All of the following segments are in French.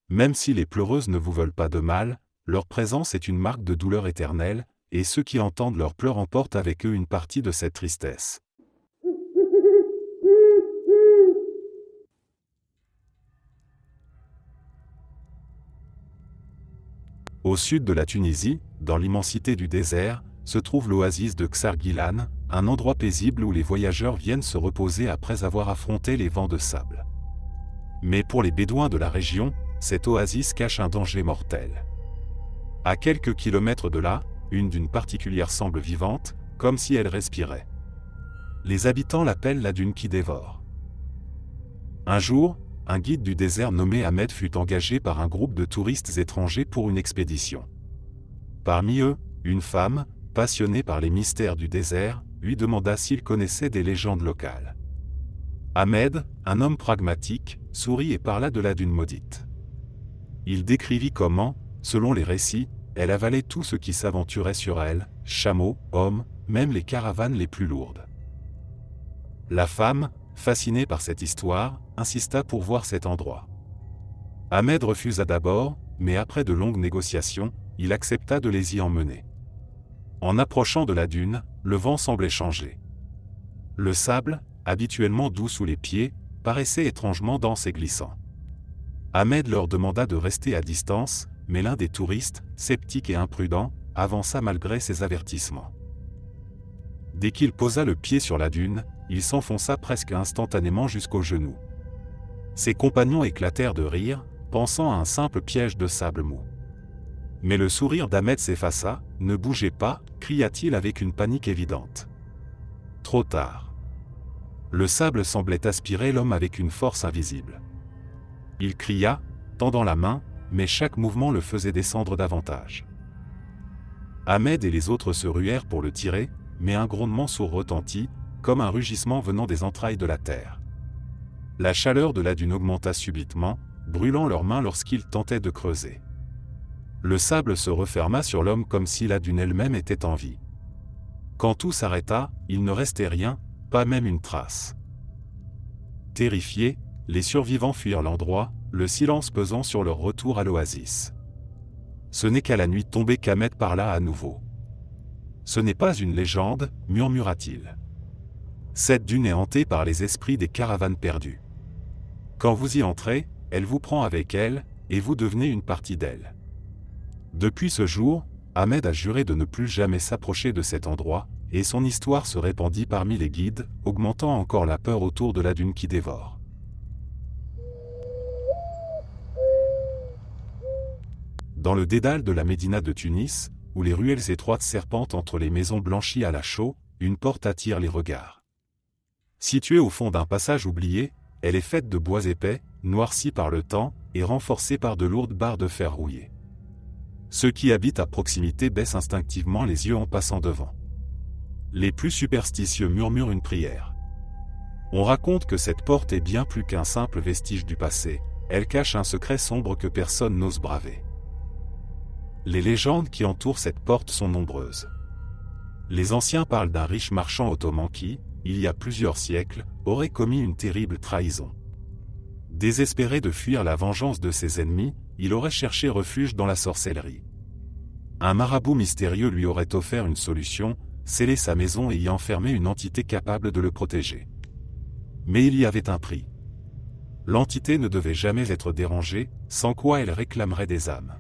Même si les pleureuses ne vous veulent pas de mal, leur présence est une marque de douleur éternelle, et ceux qui entendent leurs pleurs emportent avec eux une partie de cette tristesse. Au sud de la Tunisie, dans l'immensité du désert, se trouve l'oasis de Ksargilan, un endroit paisible où les voyageurs viennent se reposer après avoir affronté les vents de sable. Mais pour les Bédouins de la région, cette oasis cache un danger mortel. À quelques kilomètres de là, une dune particulière semble vivante, comme si elle respirait. Les habitants l'appellent la dune qui dévore. Un jour, un guide du désert nommé Ahmed fut engagé par un groupe de touristes étrangers pour une expédition. Parmi eux, une femme, passionnée par les mystères du désert, lui demanda s'il connaissait des légendes locales. Ahmed, un homme pragmatique, sourit et parla de la dune maudite. Il décrivit comment, selon les récits, elle avalait tout ce qui s'aventurait sur elle, chameaux, hommes, même les caravanes les plus lourdes. La femme, fascinée par cette histoire, insista pour voir cet endroit. Ahmed refusa d'abord, mais après de longues négociations, il accepta de les y emmener. En approchant de la dune, le vent semblait changer. Le sable, habituellement doux sous les pieds, paraissait étrangement dense et glissant. Ahmed leur demanda de rester à distance, mais l'un des touristes, sceptique et imprudent, avança malgré ses avertissements. Dès qu'il posa le pied sur la dune, il s'enfonça presque instantanément jusqu'aux genoux. Ses compagnons éclatèrent de rire, pensant à un simple piège de sable mou. Mais le sourire d'Ahmed s'effaça. « Ne bougez pas » cria-t-il avec une panique évidente. Trop tard. Le sable semblait aspirer l'homme avec une force invisible. Il cria, tendant la main, mais chaque mouvement le faisait descendre davantage. Ahmed et les autres se ruèrent pour le tirer, mais un grondement sourd retentit, comme un rugissement venant des entrailles de la terre. La chaleur de la dune augmenta subitement, brûlant leurs mains lorsqu'ils tentaient de creuser. Le sable se referma sur l'homme comme si la dune elle-même était en vie. Quand tout s'arrêta, il ne restait rien, pas même une trace. Terrifiés, les survivants fuirent l'endroit, le silence pesant sur leur retour à l'oasis. Ce n'est qu'à la nuit tombée qu'Ahmed parla à nouveau. « Ce n'est pas une légende » murmura-t-il. « Cette dune est hantée par les esprits des caravanes perdues. Quand vous y entrez, elle vous prend avec elle, et vous devenez une partie d'elle. » Depuis ce jour, Ahmed a juré de ne plus jamais s'approcher de cet endroit, et son histoire se répandit parmi les guides, augmentant encore la peur autour de la dune qui dévore. Dans le dédale de la Médina de Tunis, où les ruelles étroites serpentent entre les maisons blanchies à la chaux, une porte attire les regards. Située au fond d'un passage oublié, elle est faite de bois épais, noircis par le temps, et renforcée par de lourdes barres de fer rouillées. Ceux qui habitent à proximité baissent instinctivement les yeux en passant devant. Les plus superstitieux murmurent une prière. On raconte que cette porte est bien plus qu'un simple vestige du passé, elle cache un secret sombre que personne n'ose braver. Les légendes qui entourent cette porte sont nombreuses. Les anciens parlent d'un riche marchand ottoman qui, il y a plusieurs siècles, aurait commis une terrible trahison. Désespéré de fuir la vengeance de ses ennemis, il aurait cherché refuge dans la sorcellerie. Un marabout mystérieux lui aurait offert une solution, sceller sa maison et y enfermer une entité capable de le protéger. Mais il y avait un prix. L'entité ne devait jamais être dérangée, sans quoi elle réclamerait des âmes.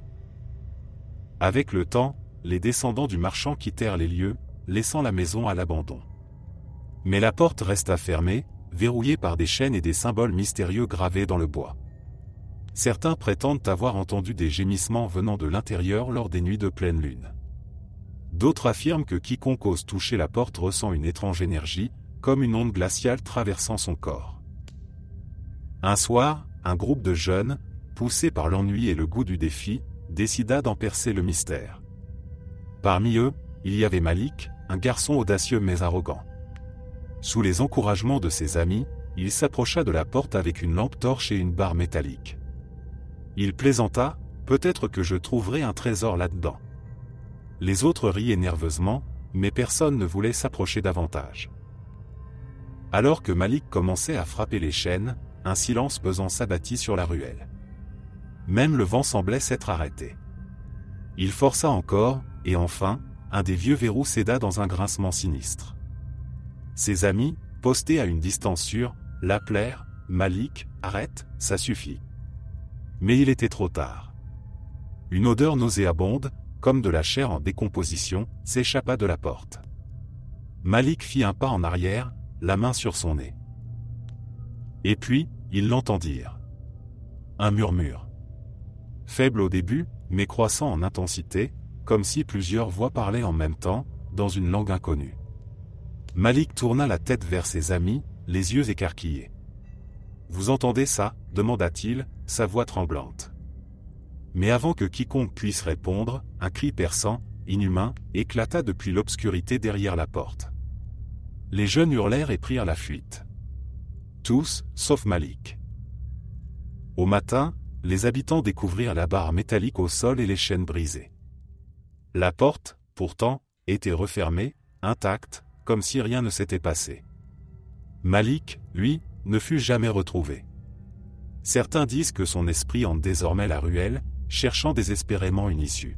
Avec le temps, les descendants du marchand quittèrent les lieux, laissant la maison à l'abandon. Mais la porte resta fermée, verrouillée par des chaînes et des symboles mystérieux gravés dans le bois. Certains prétendent avoir entendu des gémissements venant de l'intérieur lors des nuits de pleine lune. D'autres affirment que quiconque ose toucher la porte ressent une étrange énergie, comme une onde glaciale traversant son corps. Un soir, un groupe de jeunes, poussés par l'ennui et le goût du défi, décida d'en percer le mystère. Parmi eux, il y avait Malik, un garçon audacieux mais arrogant. Sous les encouragements de ses amis, il s'approcha de la porte avec une lampe torche et une barre métallique. Il plaisanta, « Peut-être que je trouverai un trésor là-dedans. » Les autres riaient nerveusement, mais personne ne voulait s'approcher davantage. Alors que Malik commençait à frapper les chaînes, un silence pesant s'abattit sur la ruelle. Même le vent semblait s'être arrêté. Il força encore, et enfin, un des vieux verrous céda dans un grincement sinistre. Ses amis, postés à une distance sûre, l'appelèrent « Malik, arrête, ça suffit ». Mais il était trop tard. Une odeur nauséabonde, comme de la chair en décomposition, s'échappa de la porte. Malik fit un pas en arrière, la main sur son nez. Et puis, ils l'entendirent. Un murmure. Faible au début, mais croissant en intensité, comme si plusieurs voix parlaient en même temps, dans une langue inconnue. Malik tourna la tête vers ses amis, les yeux écarquillés. « Vous entendez ça » demanda-t-il, sa voix tremblante. Mais avant que quiconque puisse répondre, un cri perçant, inhumain, éclata depuis l'obscurité derrière la porte. Les jeunes hurlèrent et prirent la fuite. Tous, sauf Malik. Au matin, les habitants découvrirent la barre métallique au sol et les chaînes brisées. La porte, pourtant, était refermée, intacte, comme si rien ne s'était passé. Malik, lui, ne fut jamais retrouvé. Certains disent que son esprit hante désormais la ruelle, cherchant désespérément une issue.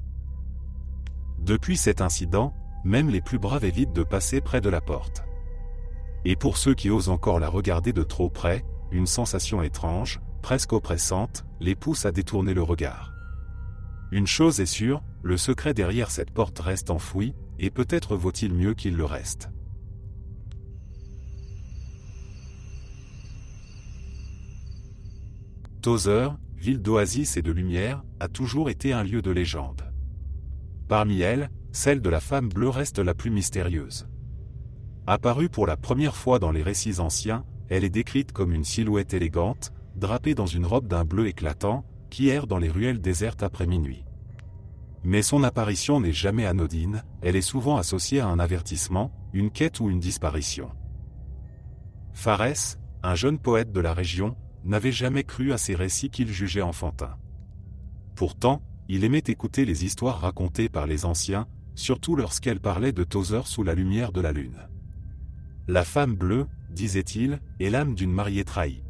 Depuis cet incident, même les plus braves évitent de passer près de la porte. Et pour ceux qui osent encore la regarder de trop près, une sensation étrange, presque oppressante, les pousse à détourner le regard. Une chose est sûre, le secret derrière cette porte reste enfoui, et peut-être vaut-il mieux qu'il le reste. Tozeur, ville d'oasis et de lumière, a toujours été un lieu de légende. Parmi elles, celle de la femme bleue reste la plus mystérieuse. Apparue pour la première fois dans les récits anciens, elle est décrite comme une silhouette élégante, drapée dans une robe d'un bleu éclatant, qui erre dans les ruelles désertes après minuit. Mais son apparition n'est jamais anodine, elle est souvent associée à un avertissement, une quête ou une disparition. Pharès, un jeune poète de la région, n'avait jamais cru à ces récits qu'il jugeait enfantins. Pourtant, il aimait écouter les histoires racontées par les anciens, surtout lorsqu'elles parlaient de Tozeur sous la lumière de la lune. La femme bleue, disait-il, est l'âme d'une mariée trahie.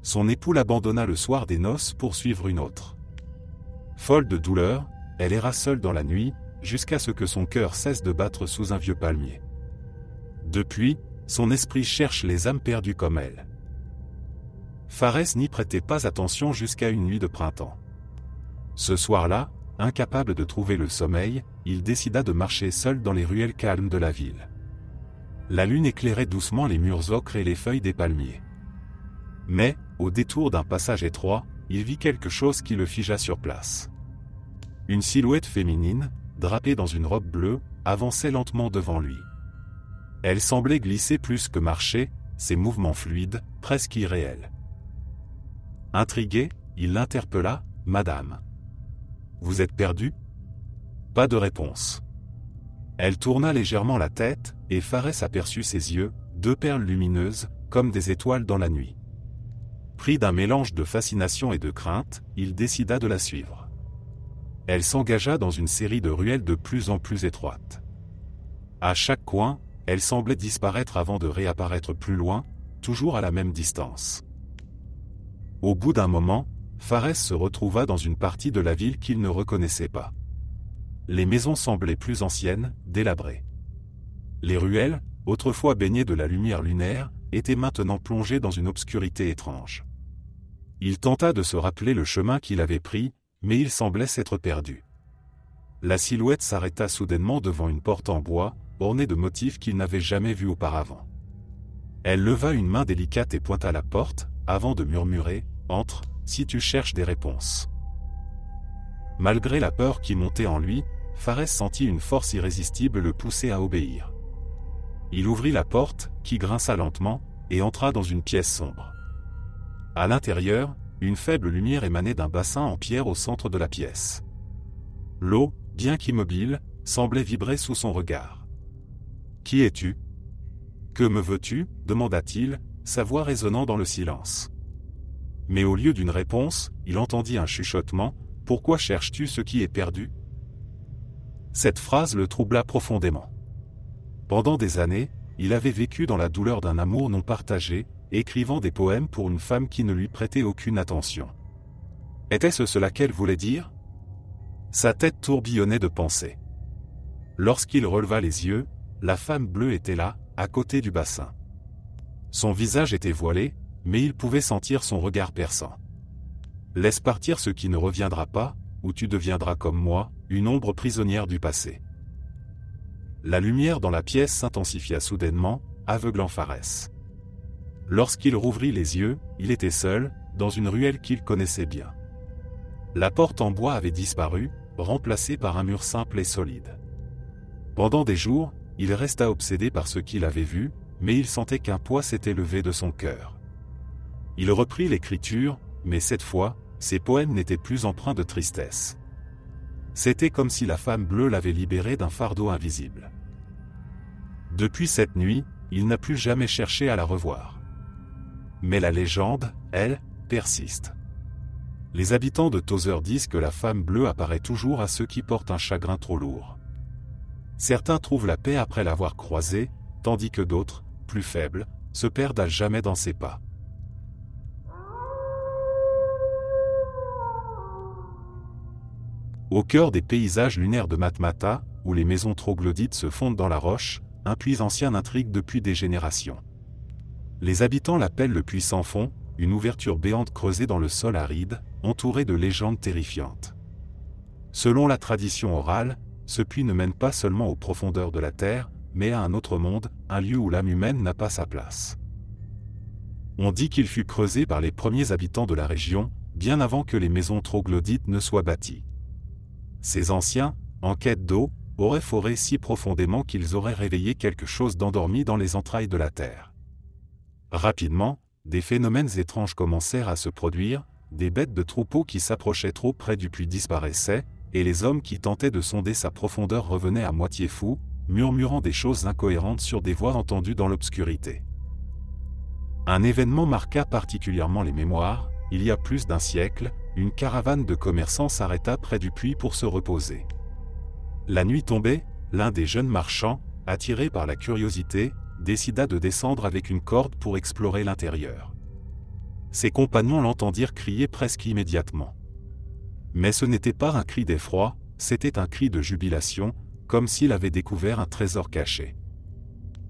Son époux l'abandonna le soir des noces pour suivre une autre. Folle de douleur, elle erra seule dans la nuit, jusqu'à ce que son cœur cesse de battre sous un vieux palmier. Depuis, son esprit cherche les âmes perdues comme elle. Pharès n'y prêtait pas attention jusqu'à une nuit de printemps. Ce soir-là, incapable de trouver le sommeil, il décida de marcher seul dans les ruelles calmes de la ville. La lune éclairait doucement les murs ocre et les feuilles des palmiers. Mais, au détour d'un passage étroit, il vit quelque chose qui le figea sur place. Une silhouette féminine, drapée dans une robe bleue, avançait lentement devant lui. Elle semblait glisser plus que marcher, ses mouvements fluides, presque irréels. Intrigué, il l'interpella, « Madame. Vous êtes perdue » Pas de réponse. Elle tourna légèrement la tête, et Pharès aperçut ses yeux, deux perles lumineuses, comme des étoiles dans la nuit. Pris d'un mélange de fascination et de crainte, il décida de la suivre. Elle s'engagea dans une série de ruelles de plus en plus étroites. À chaque coin, elle semblait disparaître avant de réapparaître plus loin, toujours à la même distance. Au bout d'un moment, Pharès se retrouva dans une partie de la ville qu'il ne reconnaissait pas. Les maisons semblaient plus anciennes, délabrées. Les ruelles, autrefois baignées de la lumière lunaire, étaient maintenant plongées dans une obscurité étrange. Il tenta de se rappeler le chemin qu'il avait pris, mais il semblait s'être perdu. La silhouette s'arrêta soudainement devant une porte en bois, ornée de motifs qu'il n'avait jamais vus auparavant. Elle leva une main délicate et pointa la porte, avant de murmurer « Entre, si tu cherches des réponses ». Malgré la peur qui montait en lui, Pharès sentit une force irrésistible le pousser à obéir. Il ouvrit la porte, qui grinça lentement, et entra dans une pièce sombre. À l'intérieur, une faible lumière émanait d'un bassin en pierre au centre de la pièce. L'eau, bien qu'immobile, semblait vibrer sous son regard. « Qui es-tu ? Que me veux-tu ? demanda-t-il, sa voix résonnant dans le silence. Mais au lieu d'une réponse, il entendit un chuchotement. « Pourquoi cherches-tu ce qui est perdu ?» Cette phrase le troubla profondément. Pendant des années, il avait vécu dans la douleur d'un amour non partagé, écrivant des poèmes pour une femme qui ne lui prêtait aucune attention. Était-ce cela qu'elle voulait dire? Sa tête tourbillonnait de pensées. Lorsqu'il releva les yeux, la femme bleue était là, à côté du bassin. Son visage était voilé, mais il pouvait sentir son regard perçant. « Laisse partir ce qui ne reviendra pas, ou tu deviendras comme moi, une ombre prisonnière du passé. » La lumière dans la pièce s'intensifia soudainement, aveuglant Fares. Lorsqu'il rouvrit les yeux, il était seul, dans une ruelle qu'il connaissait bien. La porte en bois avait disparu, remplacée par un mur simple et solide. Pendant des jours, il resta obsédé par ce qu'il avait vu, mais il sentait qu'un poids s'était levé de son cœur. Il reprit l'écriture, mais cette fois, ses poèmes n'étaient plus empreints de tristesse. C'était comme si la femme bleue l'avait libéré d'un fardeau invisible. Depuis cette nuit, il n'a plus jamais cherché à la revoir. Mais la légende, elle, persiste. Les habitants de Tozeur disent que la femme bleue apparaît toujours à ceux qui portent un chagrin trop lourd. Certains trouvent la paix après l'avoir croisée, tandis que d'autres, plus faibles, se perdent à jamais dans ses pas. Au cœur des paysages lunaires de Matmata, où les maisons troglodytes se fondent dans la roche, un puits ancien intrigue depuis des générations. Les habitants l'appellent le puits sans fond, une ouverture béante creusée dans le sol aride, entourée de légendes terrifiantes. Selon la tradition orale, ce puits ne mène pas seulement aux profondeurs de la terre, mais à un autre monde, un lieu où l'âme humaine n'a pas sa place. On dit qu'il fut creusé par les premiers habitants de la région, bien avant que les maisons troglodytes ne soient bâties. Ces anciens, en quête d'eau, auraient foré si profondément qu'ils auraient réveillé quelque chose d'endormi dans les entrailles de la terre. Rapidement, des phénomènes étranges commencèrent à se produire, des bêtes de troupeaux qui s'approchaient trop près du puits disparaissaient, et les hommes qui tentaient de sonder sa profondeur revenaient à moitié fous, murmurant des choses incohérentes sur des voix entendues dans l'obscurité. Un événement marqua particulièrement les mémoires. Il y a plus d'un siècle, une caravane de commerçants s'arrêta près du puits pour se reposer. La nuit tombait, l'un des jeunes marchands, attiré par la curiosité, décida de descendre avec une corde pour explorer l'intérieur. Ses compagnons l'entendirent crier presque immédiatement. Mais ce n'était pas un cri d'effroi, c'était un cri de jubilation, comme s'il avait découvert un trésor caché.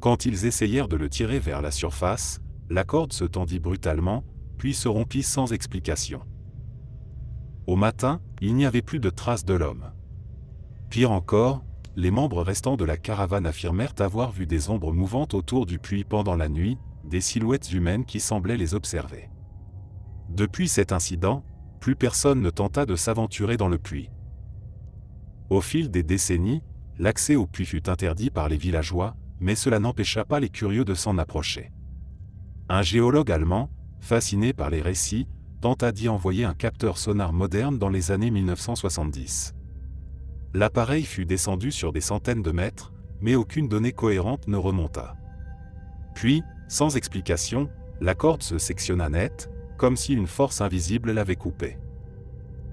Quand ils essayèrent de le tirer vers la surface, la corde se tendit brutalement, puis se rompit sans explication. Au matin, il n'y avait plus de traces de l'homme. Pire encore, les membres restants de la caravane affirmèrent avoir vu des ombres mouvantes autour du puits pendant la nuit, des silhouettes humaines qui semblaient les observer. Depuis cet incident, plus personne ne tenta de s'aventurer dans le puits. Au fil des décennies, l'accès au puits fut interdit par les villageois, mais cela n'empêcha pas les curieux de s'en approcher. Un géologue allemand, fasciné par les récits, tenta d'y envoyer un capteur sonar moderne dans les années 1970. L'appareil fut descendu sur des centaines de mètres, mais aucune donnée cohérente ne remonta. Puis, sans explication, la corde se sectionna net, comme si une force invisible l'avait coupée.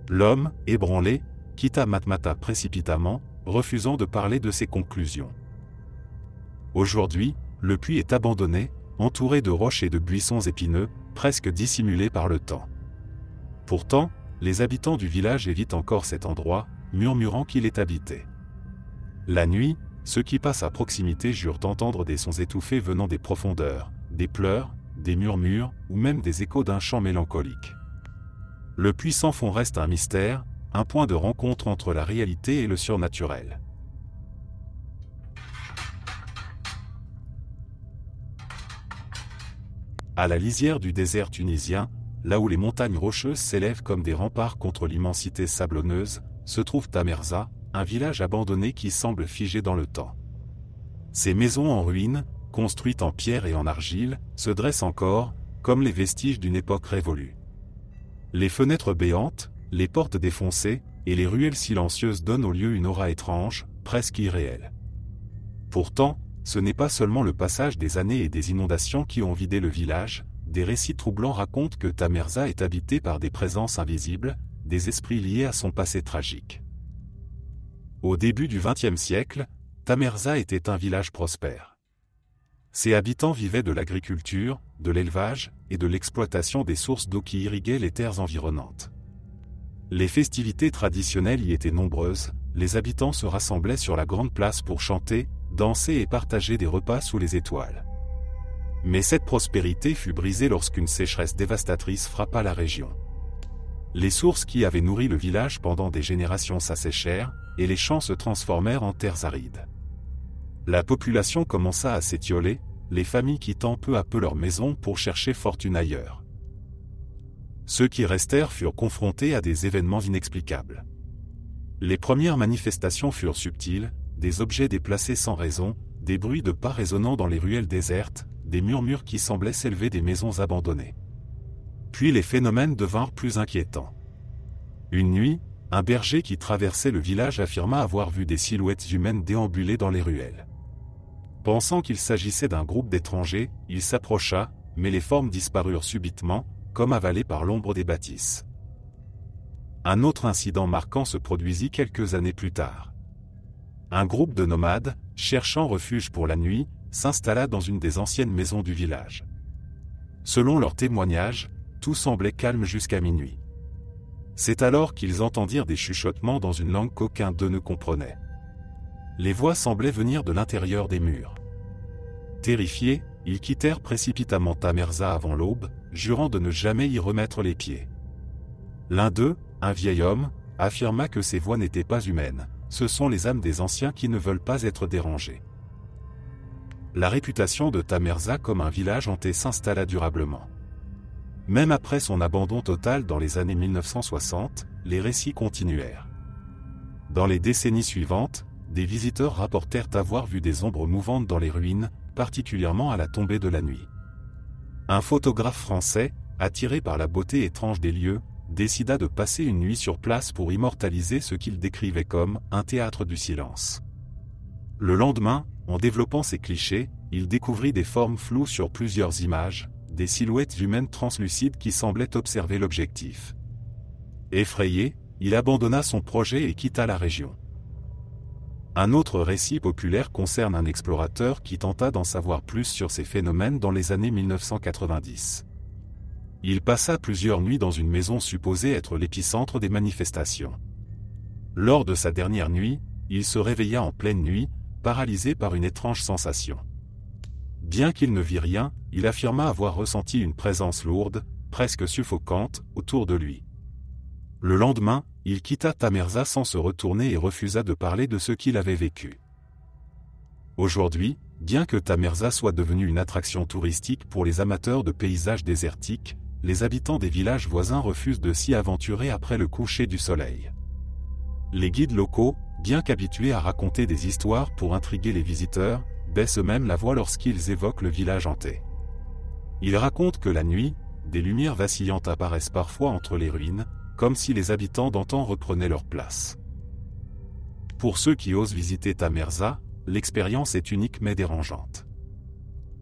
L'homme, ébranlé, quitta Matmata précipitamment, refusant de parler de ses conclusions. Aujourd'hui, le puits est abandonné, entouré de roches et de buissons épineux, presque dissimulés par le temps. Pourtant, les habitants du village évitent encore cet endroit, murmurant qu'il est habité. La nuit, ceux qui passent à proximité jurent entendre des sons étouffés venant des profondeurs, des pleurs, des murmures, ou même des échos d'un chant mélancolique. Le puits sans fond reste un mystère, un point de rencontre entre la réalité et le surnaturel. À la lisière du désert tunisien, là où les montagnes rocheuses s'élèvent comme des remparts contre l'immensité sablonneuse, se trouve Tamersa, un village abandonné qui semble figé dans le temps. Ces maisons en ruine, construites en pierre et en argile, se dressent encore, comme les vestiges d'une époque révolue. Les fenêtres béantes, les portes défoncées, et les ruelles silencieuses donnent au lieu une aura étrange, presque irréelle. Pourtant, ce n'est pas seulement le passage des années et des inondations qui ont vidé le village, des récits troublants racontent que Tamersa est habité par des présences invisibles, des esprits liés à son passé tragique. Au début du XXe siècle, Tamersa était un village prospère. Ses habitants vivaient de l'agriculture, de l'élevage et de l'exploitation des sources d'eau qui irriguaient les terres environnantes. Les festivités traditionnelles y étaient nombreuses, les habitants se rassemblaient sur la grande place pour chanter, danser et partager des repas sous les étoiles. Mais cette prospérité fut brisée lorsqu'une sécheresse dévastatrice frappa la région. Les sources qui avaient nourri le village pendant des générations s'asséchèrent, et les champs se transformèrent en terres arides. La population commença à s'étioler, les familles quittant peu à peu leurs maisons pour chercher fortune ailleurs. Ceux qui restèrent furent confrontés à des événements inexplicables. Les premières manifestations furent subtiles, des objets déplacés sans raison, des bruits de pas résonnant dans les ruelles désertes, des murmures qui semblaient s'élever des maisons abandonnées. Puis les phénomènes devinrent plus inquiétants. Une nuit, un berger qui traversait le village affirma avoir vu des silhouettes humaines déambuler dans les ruelles. Pensant qu'il s'agissait d'un groupe d'étrangers, il s'approcha, mais les formes disparurent subitement, comme avalées par l'ombre des bâtisses. Un autre incident marquant se produisit quelques années plus tard. Un groupe de nomades, cherchant refuge pour la nuit, s'installa dans une des anciennes maisons du village. Selon leurs témoignages, tout semblait calme jusqu'à minuit. C'est alors qu'ils entendirent des chuchotements dans une langue qu'aucun d'eux ne comprenait. Les voix semblaient venir de l'intérieur des murs. Terrifiés, ils quittèrent précipitamment Tamerza avant l'aube, jurant de ne jamais y remettre les pieds. L'un d'eux, un vieil homme, affirma que ces voix n'étaient pas humaines, ce sont les âmes des anciens qui ne veulent pas être dérangées. La réputation de Tamerza comme un village hanté s'installa durablement. Même après son abandon total dans les années 1960, les récits continuèrent. Dans les décennies suivantes, des visiteurs rapportèrent avoir vu des ombres mouvantes dans les ruines, particulièrement à la tombée de la nuit. Un photographe français, attiré par la beauté étrange des lieux, décida de passer une nuit sur place pour immortaliser ce qu'il décrivait comme un théâtre du silence. Le lendemain, en développant ses clichés, il découvrit des formes floues sur plusieurs images, des silhouettes humaines translucides qui semblaient observer l'objectif. Effrayé, il abandonna son projet et quitta la région. Un autre récit populaire concerne un explorateur qui tenta d'en savoir plus sur ces phénomènes dans les années 1990. Il passa plusieurs nuits dans une maison supposée être l'épicentre des manifestations. Lors de sa dernière nuit, il se réveilla en pleine nuit, paralysé par une étrange sensation. Bien qu'il ne vit rien, il affirma avoir ressenti une présence lourde, presque suffocante, autour de lui. Le lendemain, il quitta Tamerza sans se retourner et refusa de parler de ce qu'il avait vécu. Aujourd'hui, bien que Tamerza soit devenue une attraction touristique pour les amateurs de paysages désertiques, les habitants des villages voisins refusent de s'y aventurer après le coucher du soleil. Les guides locaux, bien qu'habitués à raconter des histoires pour intriguer les visiteurs, baissent eux-mêmes la voix lorsqu'ils évoquent le village hanté. Ils racontent que la nuit, des lumières vacillantes apparaissent parfois entre les ruines, comme si les habitants d'antan reprenaient leur place. Pour ceux qui osent visiter Tamerza, l'expérience est unique mais dérangeante.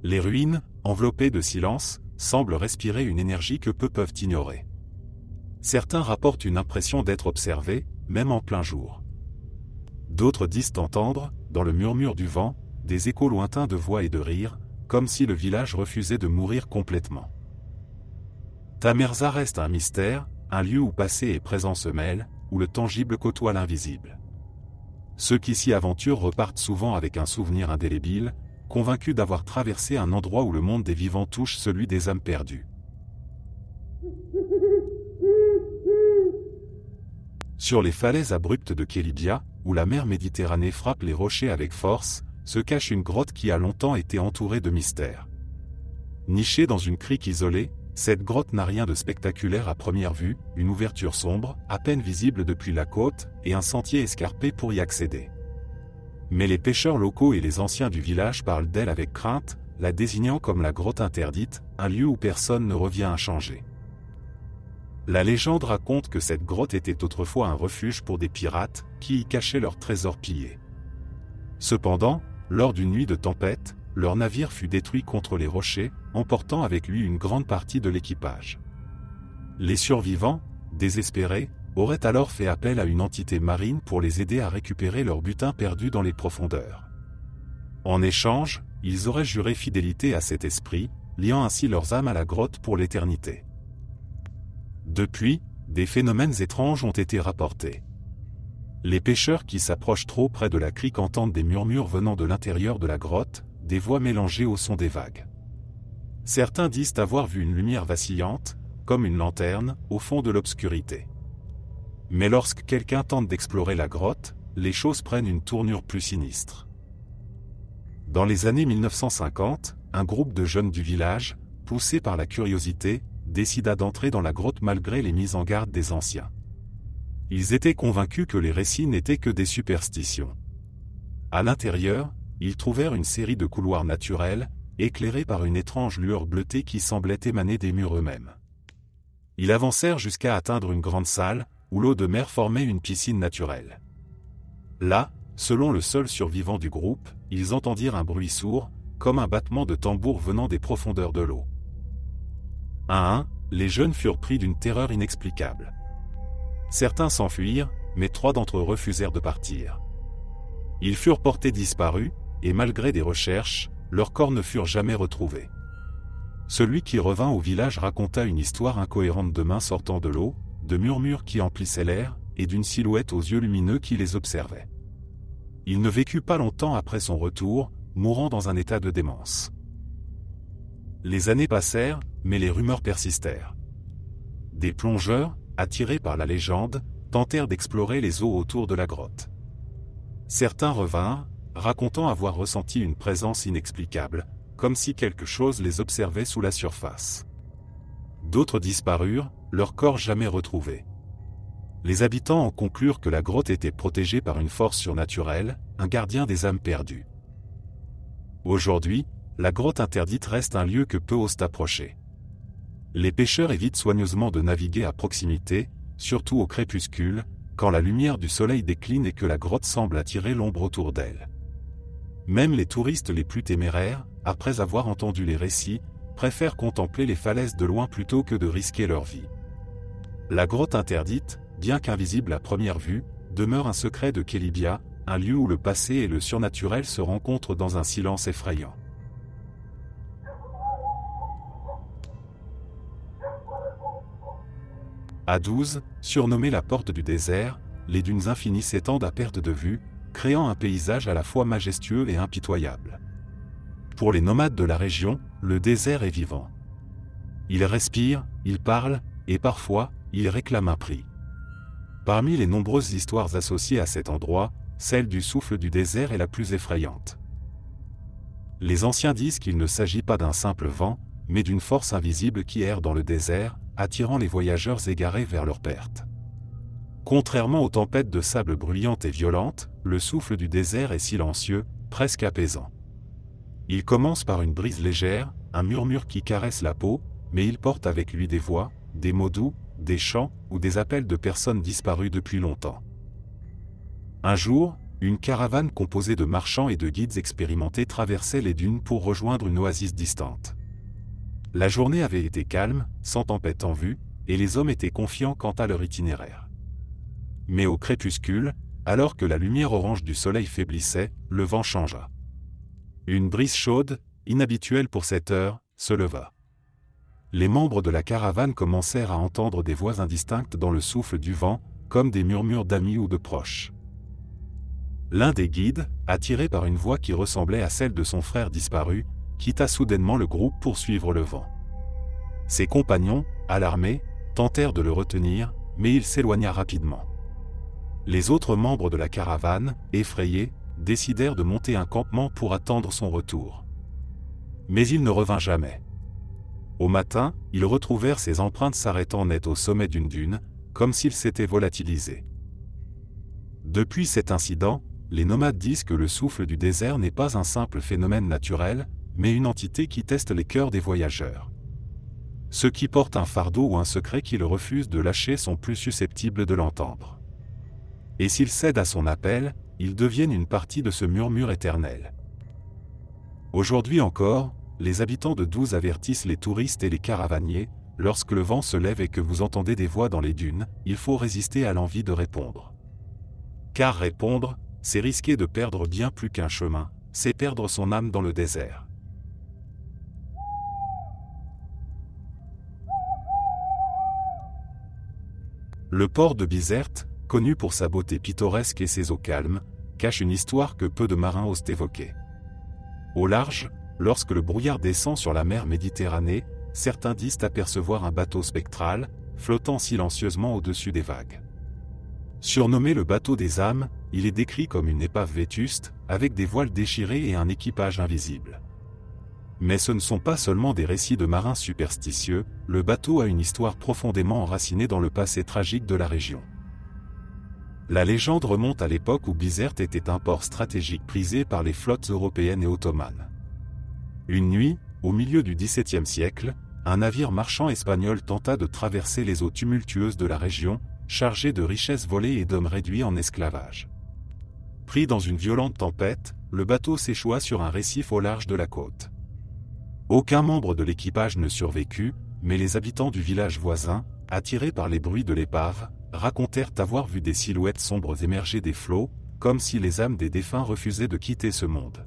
Les ruines, enveloppées de silence, semblent respirer une énergie que peu peuvent ignorer. Certains rapportent une impression d'être observés, même en plein jour. D'autres disent entendre, dans le murmure du vent, des échos lointains de voix et de rires, comme si le village refusait de mourir complètement. Tamerza reste un mystère, un lieu où passé et présent se mêlent, où le tangible côtoie l'invisible. Ceux qui s'y aventurent repartent souvent avec un souvenir indélébile, convaincus d'avoir traversé un endroit où le monde des vivants touche celui des âmes perdues. Sur les falaises abruptes de Kelibia, où la mer Méditerranée frappe les rochers avec force, se cache une grotte qui a longtemps été entourée de mystères. Nichée dans une crique isolée, cette grotte n'a rien de spectaculaire à première vue, une ouverture sombre, à peine visible depuis la côte, et un sentier escarpé pour y accéder. Mais les pêcheurs locaux et les anciens du village parlent d'elle avec crainte, la désignant comme la grotte interdite, un lieu où personne ne revient à changer. La légende raconte que cette grotte était autrefois un refuge pour des pirates, qui y cachaient leurs trésors pillés. Cependant, lors d'une nuit de tempête, leur navire fut détruit contre les rochers, emportant avec lui une grande partie de l'équipage. Les survivants, désespérés, auraient alors fait appel à une entité marine pour les aider à récupérer leur butin perdu dans les profondeurs. En échange, ils auraient juré fidélité à cet esprit, liant ainsi leurs âmes à la grotte pour l'éternité. Depuis, Des phénomènes étranges ont été rapportés. Les pêcheurs qui s'approchent trop près de la crique entendent des murmures venant de l'intérieur de la grotte, des voix mélangées au son des vagues. Certains disent avoir vu une lumière vacillante, comme une lanterne, au fond de l'obscurité. Mais lorsque quelqu'un tente d'explorer la grotte, les choses prennent une tournure plus sinistre. Dans les années 1950, un groupe de jeunes du village, poussé par la curiosité, décida d'entrer dans la grotte malgré les mises en garde des anciens. Ils étaient convaincus que les récits n'étaient que des superstitions. À l'intérieur, ils trouvèrent une série de couloirs naturels, éclairés par une étrange lueur bleutée qui semblait émaner des murs eux-mêmes. Ils avancèrent jusqu'à atteindre une grande salle, où l'eau de mer formait une piscine naturelle. Là, selon le seul survivant du groupe, ils entendirent un bruit sourd, comme un battement de tambour venant des profondeurs de l'eau. Un à un, les jeunes furent pris d'une terreur inexplicable. Certains s'enfuirent, mais 3 d'entre eux refusèrent de partir. Ils furent portés disparus, et malgré des recherches, leurs corps ne furent jamais retrouvés. Celui qui revint au village raconta une histoire incohérente de mains sortant de l'eau, de murmures qui emplissaient l'air, et d'une silhouette aux yeux lumineux qui les observait. Il ne vécut pas longtemps après son retour, mourant dans un état de démence. Les années passèrent, mais les rumeurs persistèrent. Des plongeurs, attirés par la légende, tentèrent d'explorer les eaux autour de la grotte. Certains revinrent, racontant avoir ressenti une présence inexplicable, comme si quelque chose les observait sous la surface. D'autres disparurent, leurs corps jamais retrouvés. Les habitants en conclurent que la grotte était protégée par une force surnaturelle, un gardien des âmes perdues. Aujourd'hui, la grotte interdite reste un lieu que peu osent approcher. Les pêcheurs évitent soigneusement de naviguer à proximité, surtout au crépuscule, quand la lumière du soleil décline et que la grotte semble attirer l'ombre autour d'elle. Même les touristes les plus téméraires, après avoir entendu les récits, préfèrent contempler les falaises de loin plutôt que de risquer leur vie. La grotte interdite, bien qu'invisible à première vue, demeure un secret de Kelibia, un lieu où le passé et le surnaturel se rencontrent dans un silence effrayant. À 12, surnommée la porte du désert, les dunes infinies s'étendent à perte de vue, créant un paysage à la fois majestueux et impitoyable. Pour les nomades de la région, le désert est vivant. Il respire, il parle, et parfois, il réclame un prix. Parmi les nombreuses histoires associées à cet endroit, celle du souffle du désert est la plus effrayante. Les anciens disent qu'il ne s'agit pas d'un simple vent, mais d'une force invisible qui erre dans le désert, attirant les voyageurs égarés vers leur perte. Contrairement aux tempêtes de sable bruyantes et violentes, le souffle du désert est silencieux, presque apaisant. Il commence par une brise légère, un murmure qui caresse la peau, mais il porte avec lui des voix, des mots doux, des chants ou des appels de personnes disparues depuis longtemps. Un jour, une caravane composée de marchands et de guides expérimentés traversait les dunes pour rejoindre une oasis distante. La journée avait été calme, sans tempête en vue, et les hommes étaient confiants quant à leur itinéraire. Mais au crépuscule, alors que la lumière orange du soleil faiblissait, le vent changea. Une brise chaude, inhabituelle pour cette heure, se leva. Les membres de la caravane commencèrent à entendre des voix indistinctes dans le souffle du vent, comme des murmures d'amis ou de proches. L'un des guides, attiré par une voix qui ressemblait à celle de son frère disparu, quitta soudainement le groupe pour suivre le vent. Ses compagnons, alarmés, tentèrent de le retenir, mais il s'éloigna rapidement. Les autres membres de la caravane, effrayés, décidèrent de monter un campement pour attendre son retour. Mais il ne revint jamais. Au matin, ils retrouvèrent ses empreintes s'arrêtant net au sommet d'une dune, comme s'il s'était volatilisé. Depuis cet incident, les nomades disent que le souffle du désert n'est pas un simple phénomène naturel, mais une entité qui teste les cœurs des voyageurs. Ceux qui portent un fardeau ou un secret qu'ils refusent de lâcher sont plus susceptibles de l'entendre. Et s'ils cèdent à son appel, ils deviennent une partie de ce murmure éternel. Aujourd'hui encore, les habitants de 12 avertissent les touristes et les caravaniers, lorsque le vent se lève et que vous entendez des voix dans les dunes, il faut résister à l'envie de répondre. Car répondre, c'est risquer de perdre bien plus qu'un chemin, c'est perdre son âme dans le désert. Le port de Bizerte, connu pour sa beauté pittoresque et ses eaux calmes, cache une histoire que peu de marins osent évoquer. Au large, lorsque le brouillard descend sur la mer Méditerranée, certains disent apercevoir un bateau spectral, flottant silencieusement au-dessus des vagues. Surnommé le bateau des âmes, il est décrit comme une épave vétuste, avec des voiles déchirées et un équipage invisible. Mais ce ne sont pas seulement des récits de marins superstitieux, le bateau a une histoire profondément enracinée dans le passé tragique de la région. La légende remonte à l'époque où Bizerte était un port stratégique prisé par les flottes européennes et ottomanes. Une nuit, au milieu du XVIIe siècle, un navire marchand espagnol tenta de traverser les eaux tumultueuses de la région, chargé de richesses volées et d'hommes réduits en esclavage. Pris dans une violente tempête, le bateau s'échoua sur un récif au large de la côte. Aucun membre de l'équipage ne survécut, mais les habitants du village voisin, attirés par les bruits de l'épave, racontèrent avoir vu des silhouettes sombres émerger des flots, comme si les âmes des défunts refusaient de quitter ce monde.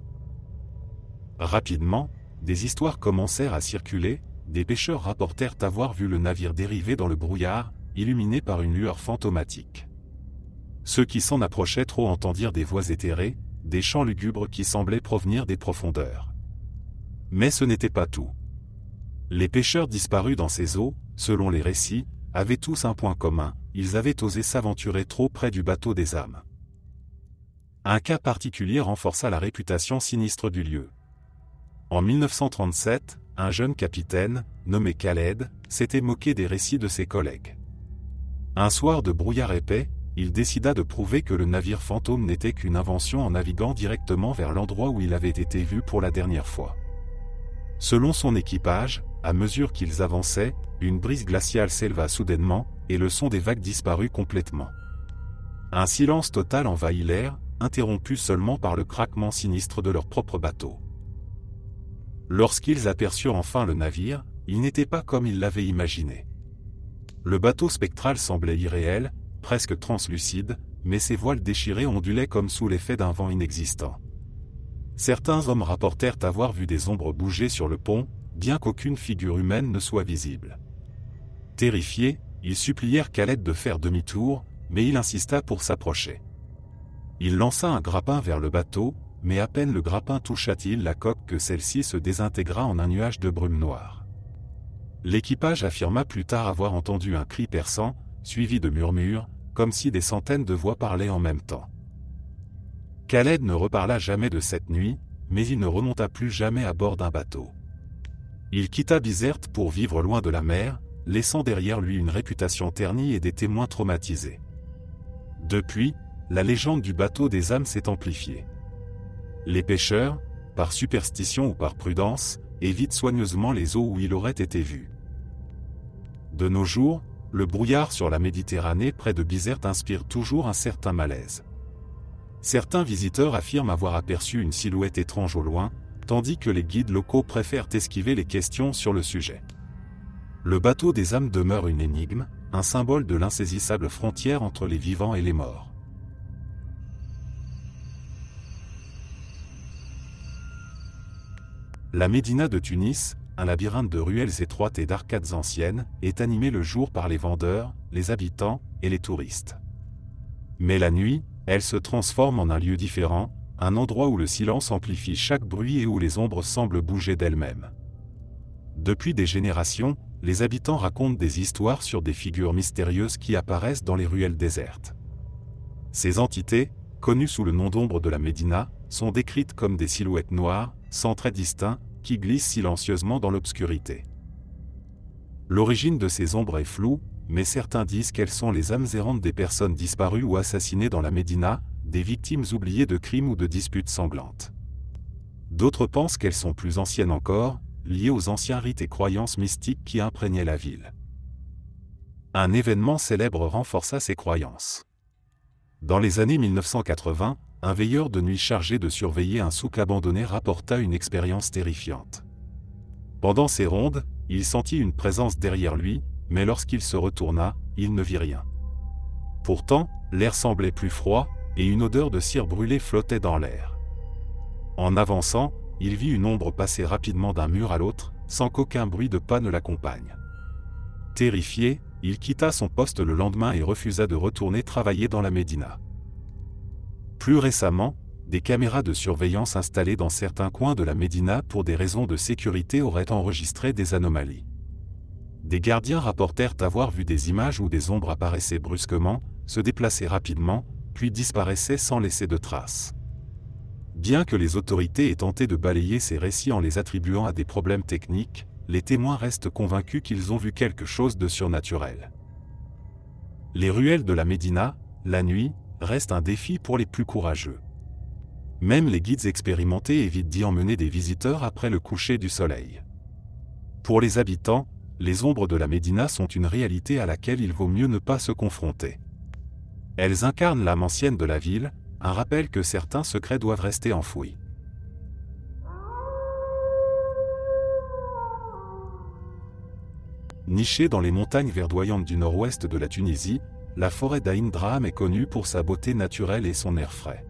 Rapidement, des histoires commencèrent à circuler, des pêcheurs rapportèrent avoir vu le navire dériver dans le brouillard, illuminé par une lueur fantomatique. Ceux qui s'en approchaient trop entendirent des voix éthérées, des chants lugubres qui semblaient provenir des profondeurs. Mais ce n'était pas tout. Les pêcheurs disparus dans ces eaux, selon les récits, avaient tous un point commun, ils avaient osé s'aventurer trop près du bateau des âmes. Un cas particulier renforça la réputation sinistre du lieu. En 1937, un jeune capitaine, nommé Khaled, s'était moqué des récits de ses collègues. Un soir de brouillard épais, il décida de prouver que le navire fantôme n'était qu'une invention en naviguant directement vers l'endroit où il avait été vu pour la dernière fois. Selon son équipage, à mesure qu'ils avançaient, une brise glaciale s'éleva soudainement, et le son des vagues disparut complètement. Un silence total envahit l'air, interrompu seulement par le craquement sinistre de leur propre bateau. Lorsqu'ils aperçurent enfin le navire, il n'était pas comme ils l'avaient imaginé. Le bateau spectral semblait irréel, presque translucide, mais ses voiles déchirées ondulaient comme sous l'effet d'un vent inexistant. Certains hommes rapportèrent avoir vu des ombres bouger sur le pont, bien qu'aucune figure humaine ne soit visible. Terrifiés, ils supplièrent Khaled de faire demi-tour, mais il insista pour s'approcher. Il lança un grappin vers le bateau, mais à peine le grappin toucha-t-il la coque que celle-ci se désintégra en un nuage de brume noire. L'équipage affirma plus tard avoir entendu un cri perçant, suivi de murmures, comme si des centaines de voix parlaient en même temps. Khaled ne reparla jamais de cette nuit, mais il ne remonta plus jamais à bord d'un bateau. Il quitta Bizerte pour vivre loin de la mer, laissant derrière lui une réputation ternie et des témoins traumatisés. Depuis, la légende du bateau des âmes s'est amplifiée. Les pêcheurs, par superstition ou par prudence, évitent soigneusement les eaux où il aurait été vu. De nos jours, le brouillard sur la Méditerranée près de Bizerte inspire toujours un certain malaise. Certains visiteurs affirment avoir aperçu une silhouette étrange au loin, tandis que les guides locaux préfèrent esquiver les questions sur le sujet. Le bateau des âmes demeure une énigme, un symbole de l'insaisissable frontière entre les vivants et les morts. La Médina de Tunis, un labyrinthe de ruelles étroites et d'arcades anciennes, est animée le jour par les vendeurs, les habitants et les touristes. Mais la nuit, elle se transforme en un lieu différent, un endroit où le silence amplifie chaque bruit et où les ombres semblent bouger d'elles-mêmes. Depuis des générations, les habitants racontent des histoires sur des figures mystérieuses qui apparaissent dans les ruelles désertes. Ces entités, connues sous le nom d'ombre de la Médina, sont décrites comme des silhouettes noires, sans traits distincts, qui glissent silencieusement dans l'obscurité. L'origine de ces ombres est floue, mais certains disent qu'elles sont les âmes errantes des personnes disparues ou assassinées dans la Médina, des victimes oubliées de crimes ou de disputes sanglantes. D'autres pensent qu'elles sont plus anciennes encore, liées aux anciens rites et croyances mystiques qui imprégnaient la ville. Un événement célèbre renforça ces croyances. Dans les années 1980, un veilleur de nuit chargé de surveiller un souk abandonné rapporta une expérience terrifiante. Pendant ses rondes, il sentit une présence derrière lui, mais lorsqu'il se retourna, il ne vit rien. Pourtant, l'air semblait plus froid, et une odeur de cire brûlée flottait dans l'air. En avançant, il vit une ombre passer rapidement d'un mur à l'autre, sans qu'aucun bruit de pas ne l'accompagne. Terrifié, il quitta son poste le lendemain et refusa de retourner travailler dans la Médina. Plus récemment, des caméras de surveillance installées dans certains coins de la Médina pour des raisons de sécurité auraient enregistré des anomalies. Des gardiens rapportèrent avoir vu des images où des ombres apparaissaient brusquement, se déplaçaient rapidement, puis disparaissaient sans laisser de traces. Bien que les autorités aient tenté de balayer ces récits en les attribuant à des problèmes techniques, les témoins restent convaincus qu'ils ont vu quelque chose de surnaturel. Les ruelles de la Médina, la nuit, restent un défi pour les plus courageux. Même les guides expérimentés évitent d'y emmener des visiteurs après le coucher du soleil. Pour les habitants, les ombres de la Médina sont une réalité à laquelle il vaut mieux ne pas se confronter. Elles incarnent l'âme ancienne de la ville, un rappel que certains secrets doivent rester enfouis. Nichée dans les montagnes verdoyantes du nord-ouest de la Tunisie, la forêt d'Aïn Draham est connue pour sa beauté naturelle et son air frais.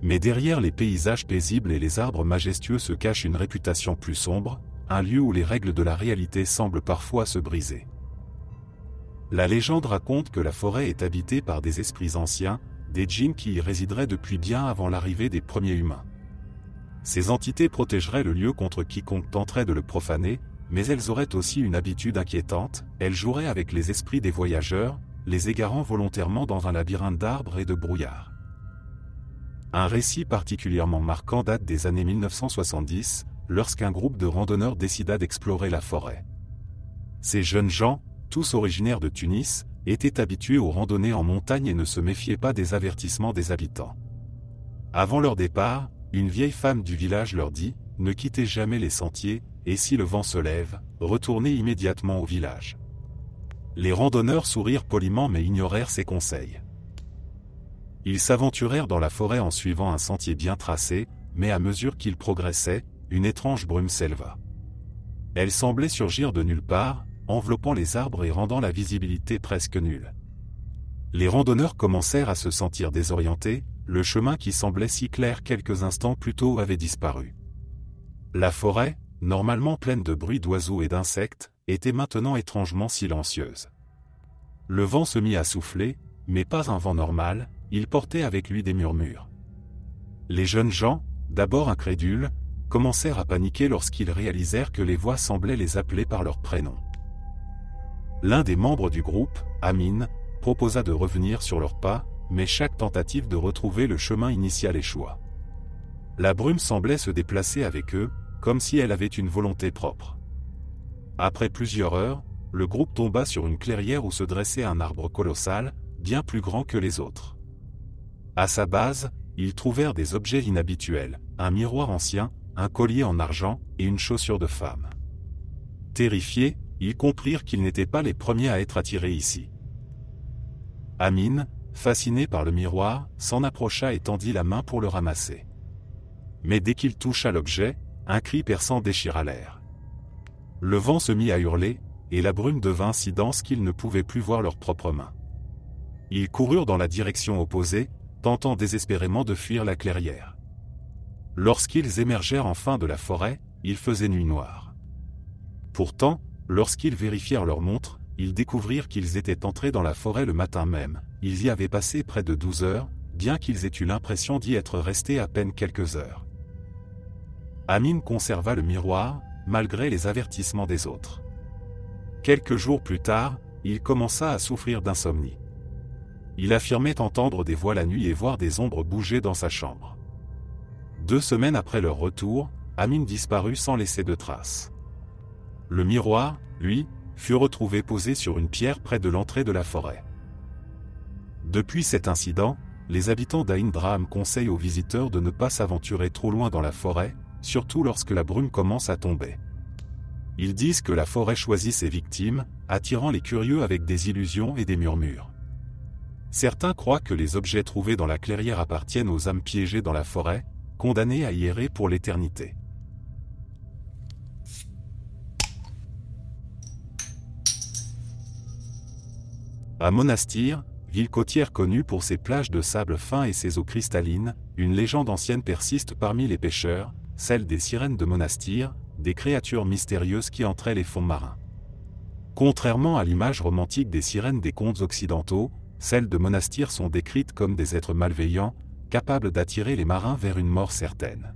Mais derrière les paysages paisibles et les arbres majestueux se cache une réputation plus sombre, un lieu où les règles de la réalité semblent parfois se briser. La légende raconte que la forêt est habitée par des esprits anciens, des djinns qui y résideraient depuis bien avant l'arrivée des premiers humains. Ces entités protégeraient le lieu contre quiconque tenterait de le profaner, mais elles auraient aussi une habitude inquiétante, elles joueraient avec les esprits des voyageurs, les égarant volontairement dans un labyrinthe d'arbres et de brouillards. Un récit particulièrement marquant date des années 1970, lorsqu'un groupe de randonneurs décida d'explorer la forêt. Ces jeunes gens, tous originaires de Tunis, étaient habitués aux randonnées en montagne et ne se méfiaient pas des avertissements des habitants. Avant leur départ, une vieille femme du village leur dit « Ne quittez jamais les sentiers, et si le vent se lève, retournez immédiatement au village. » Les randonneurs sourirent poliment mais ignorèrent ces conseils. Ils s'aventurèrent dans la forêt en suivant un sentier bien tracé, mais à mesure qu'ils progressaient, une étrange brume s'éleva. Elle semblait surgir de nulle part, enveloppant les arbres et rendant la visibilité presque nulle. Les randonneurs commencèrent à se sentir désorientés, le chemin qui semblait si clair quelques instants plus tôt avait disparu. La forêt, normalement pleine de bruit d'oiseaux et d'insectes, était maintenant étrangement silencieuse. Le vent se mit à souffler, mais pas un vent normal, il portait avec lui des murmures. Les jeunes gens, d'abord incrédules, commencèrent à paniquer lorsqu'ils réalisèrent que les voix semblaient les appeler par leur prénom. L'un des membres du groupe, Amin, proposa de revenir sur leurs pas, mais chaque tentative de retrouver le chemin initial échoua. La brume semblait se déplacer avec eux, comme si elle avait une volonté propre. Après plusieurs heures, le groupe tomba sur une clairière où se dressait un arbre colossal, bien plus grand que les autres. À sa base, ils trouvèrent des objets inhabituels, un miroir ancien, un collier en argent et une chaussure de femme. Terrifiés, ils comprirent qu'ils n'étaient pas les premiers à être attirés ici. Amin, fasciné par le miroir, s'en approcha et tendit la main pour le ramasser. Mais dès qu'il toucha l'objet, un cri perçant déchira l'air. Le vent se mit à hurler, et la brume devint si dense qu'ils ne pouvaient plus voir leurs propres mains. Ils coururent dans la direction opposée, tentant désespérément de fuir la clairière. Lorsqu'ils émergèrent enfin de la forêt, il faisait nuit noire. Pourtant, lorsqu'ils vérifièrent leur montre, ils découvrirent qu'ils étaient entrés dans la forêt le matin même. Ils y avaient passé près de 12 heures, bien qu'ils aient eu l'impression d'y être restés à peine quelques heures. Amin conserva le miroir, malgré les avertissements des autres. Quelques jours plus tard, il commença à souffrir d'insomnie. Il affirmait entendre des voix la nuit et voir des ombres bouger dans sa chambre. 2 semaines après leur retour, Amin disparut sans laisser de traces. Le miroir, lui, fut retrouvé posé sur une pierre près de l'entrée de la forêt. Depuis cet incident, les habitants d'Aïn Draham conseillent aux visiteurs de ne pas s'aventurer trop loin dans la forêt, surtout lorsque la brume commence à tomber. Ils disent que la forêt choisit ses victimes, attirant les curieux avec des illusions et des murmures. Certains croient que les objets trouvés dans la clairière appartiennent aux âmes piégées dans la forêt, condamnées à y errer pour l'éternité. À Monastir, ville côtière connue pour ses plages de sable fin et ses eaux cristallines, une légende ancienne persiste parmi les pêcheurs, celle des sirènes de Monastir, des créatures mystérieuses qui entraient les fonds marins. Contrairement à l'image romantique des sirènes des contes occidentaux, celles de Monastir sont décrites comme des êtres malveillants, capables d'attirer les marins vers une mort certaine.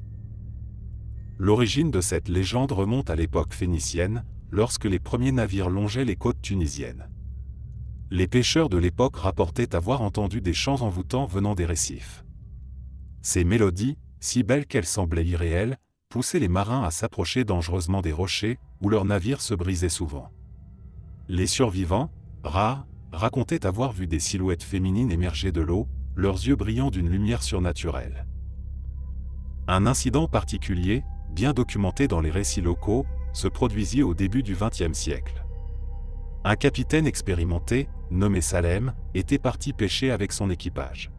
L'origine de cette légende remonte à l'époque phénicienne, lorsque les premiers navires longeaient les côtes tunisiennes. Les pêcheurs de l'époque rapportaient avoir entendu des chants envoûtants venant des récifs. Ces mélodies, si belles qu'elles semblaient irréelles, poussaient les marins à s'approcher dangereusement des rochers, où leurs navires se brisaient souvent. Les survivants, rares, racontaient avoir vu des silhouettes féminines émerger de l'eau, leurs yeux brillant d'une lumière surnaturelle. Un incident particulier, bien documenté dans les récits locaux, se produisit au début du XXe siècle. Un capitaine expérimenté, nommé Salem, était parti pêcher avec son équipage.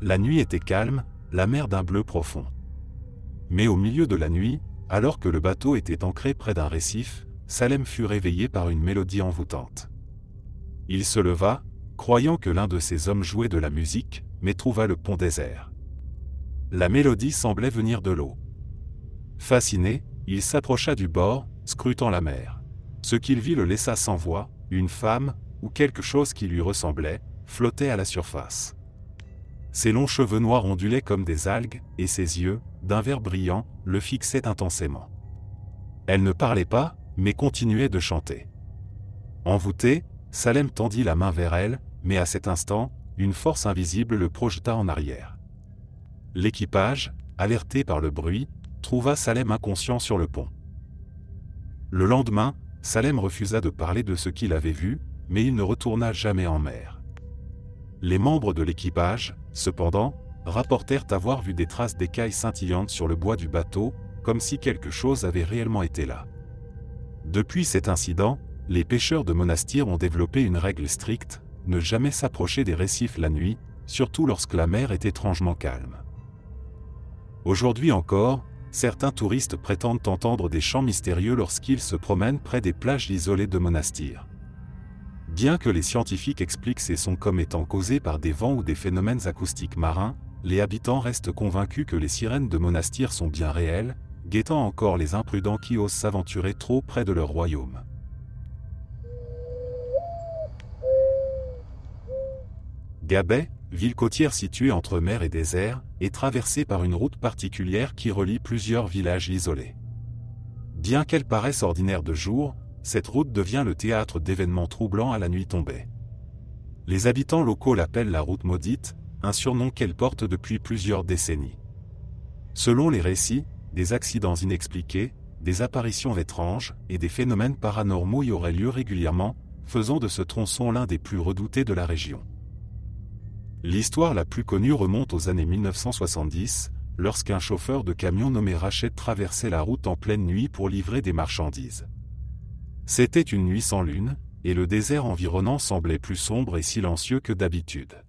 La nuit était calme, la mer d'un bleu profond. Mais au milieu de la nuit, alors que le bateau était ancré près d'un récif, Salem fut réveillé par une mélodie envoûtante. Il se leva, croyant que l'un de ses hommes jouait de la musique, mais trouva le pont désert. La mélodie semblait venir de l'eau. Fasciné, il s'approcha du bord, scrutant la mer. Ce qu'il vit le laissa sans voix, une femme, ou quelque chose qui lui ressemblait, flottait à la surface. Ses longs cheveux noirs ondulaient comme des algues, et ses yeux, d'un vert brillant, le fixaient intensément. Elle ne parlait pas, mais continuait de chanter. Envoûté, Salem tendit la main vers elle, mais à cet instant, une force invisible le projeta en arrière. L'équipage, alerté par le bruit, trouva Salem inconscient sur le pont. Le lendemain, Salem refusa de parler de ce qu'il avait vu, mais il ne retourna jamais en mer. Les membres de l'équipage, cependant, rapportèrent avoir vu des traces d'écailles scintillantes sur le bois du bateau, comme si quelque chose avait réellement été là. Depuis cet incident, les pêcheurs de Monastir ont développé une règle stricte, ne jamais s'approcher des récifs la nuit, surtout lorsque la mer est étrangement calme. Aujourd'hui encore, certains touristes prétendent entendre des chants mystérieux lorsqu'ils se promènent près des plages isolées de Monastir. Bien que les scientifiques expliquent ces sons comme étant causés par des vents ou des phénomènes acoustiques marins, les habitants restent convaincus que les sirènes de Monastir sont bien réelles, guettant encore les imprudents qui osent s'aventurer trop près de leur royaume. Gabet, ville côtière située entre mer et désert, est traversée par une route particulière qui relie plusieurs villages isolés. Bien qu'elle paraisse ordinaire de jour, cette route devient le théâtre d'événements troublants à la nuit tombée. Les habitants locaux l'appellent la route maudite, un surnom qu'elle porte depuis plusieurs décennies. Selon les récits, des accidents inexpliqués, des apparitions étranges et des phénomènes paranormaux y auraient lieu régulièrement, faisant de ce tronçon l'un des plus redoutés de la région. L'histoire la plus connue remonte aux années 1970, lorsqu'un chauffeur de camion nommé Rachet traversait la route en pleine nuit pour livrer des marchandises. C'était une nuit sans lune, et le désert environnant semblait plus sombre et silencieux que d'habitude.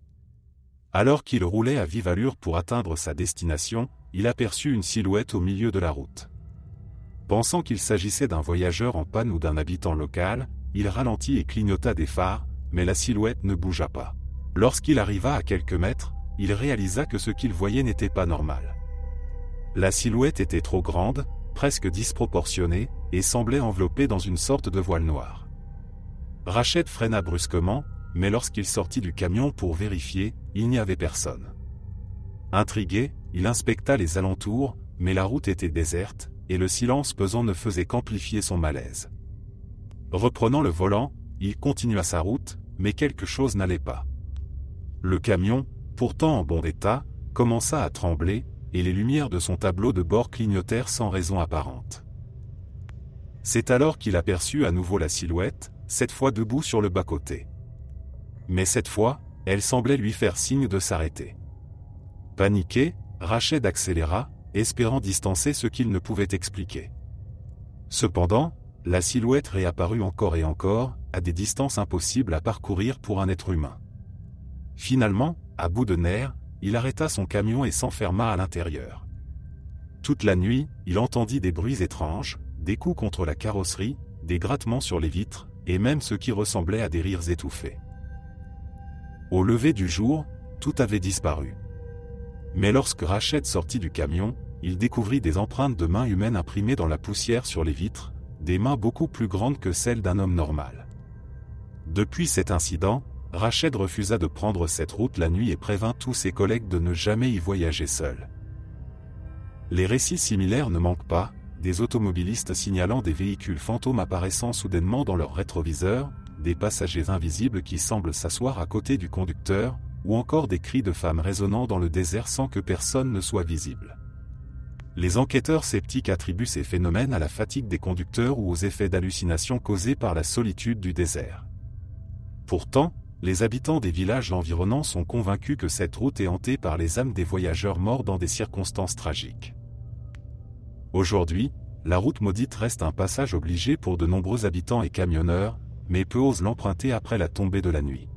Alors qu'il roulait à vive allure pour atteindre sa destination, il aperçut une silhouette au milieu de la route. Pensant qu'il s'agissait d'un voyageur en panne ou d'un habitant local, il ralentit et clignota des phares, mais la silhouette ne bougea pas. Lorsqu'il arriva à quelques mètres, il réalisa que ce qu'il voyait n'était pas normal. La silhouette était trop grande, presque disproportionnée, et semblait enveloppée dans une sorte de voile noir. Rachet freina brusquement, mais lorsqu'il sortit du camion pour vérifier, il n'y avait personne. Intrigué, il inspecta les alentours, mais la route était déserte, et le silence pesant ne faisait qu'amplifier son malaise. Reprenant le volant, il continua sa route, mais quelque chose n'allait pas. Le camion, pourtant en bon état, commença à trembler, et les lumières de son tableau de bord clignotèrent sans raison apparente. C'est alors qu'il aperçut à nouveau la silhouette, cette fois debout sur le bas-côté. Mais cette fois, elle semblait lui faire signe de s'arrêter. Paniqué, Rachet accéléra, espérant distancer ce qu'il ne pouvait expliquer. Cependant, la silhouette réapparut encore et encore, à des distances impossibles à parcourir pour un être humain. Finalement, à bout de nerfs, il arrêta son camion et s'enferma à l'intérieur. Toute la nuit, il entendit des bruits étranges, des coups contre la carrosserie, des grattements sur les vitres, et même ce qui ressemblait à des rires étouffés. Au lever du jour, tout avait disparu. Mais lorsque Rachet sortit du camion, il découvrit des empreintes de mains humaines imprimées dans la poussière sur les vitres, des mains beaucoup plus grandes que celles d'un homme normal. Depuis cet incident, Rached refusa de prendre cette route la nuit et prévint tous ses collègues de ne jamais y voyager seuls. Les récits similaires ne manquent pas, des automobilistes signalant des véhicules fantômes apparaissant soudainement dans leur rétroviseur, des passagers invisibles qui semblent s'asseoir à côté du conducteur, ou encore des cris de femmes résonnant dans le désert sans que personne ne soit visible. Les enquêteurs sceptiques attribuent ces phénomènes à la fatigue des conducteurs ou aux effets d'hallucination causés par la solitude du désert. Pourtant, les habitants des villages environnants sont convaincus que cette route est hantée par les âmes des voyageurs morts dans des circonstances tragiques. Aujourd'hui, la route maudite reste un passage obligé pour de nombreux habitants et camionneurs, mais peu osent l'emprunter après la tombée de la nuit.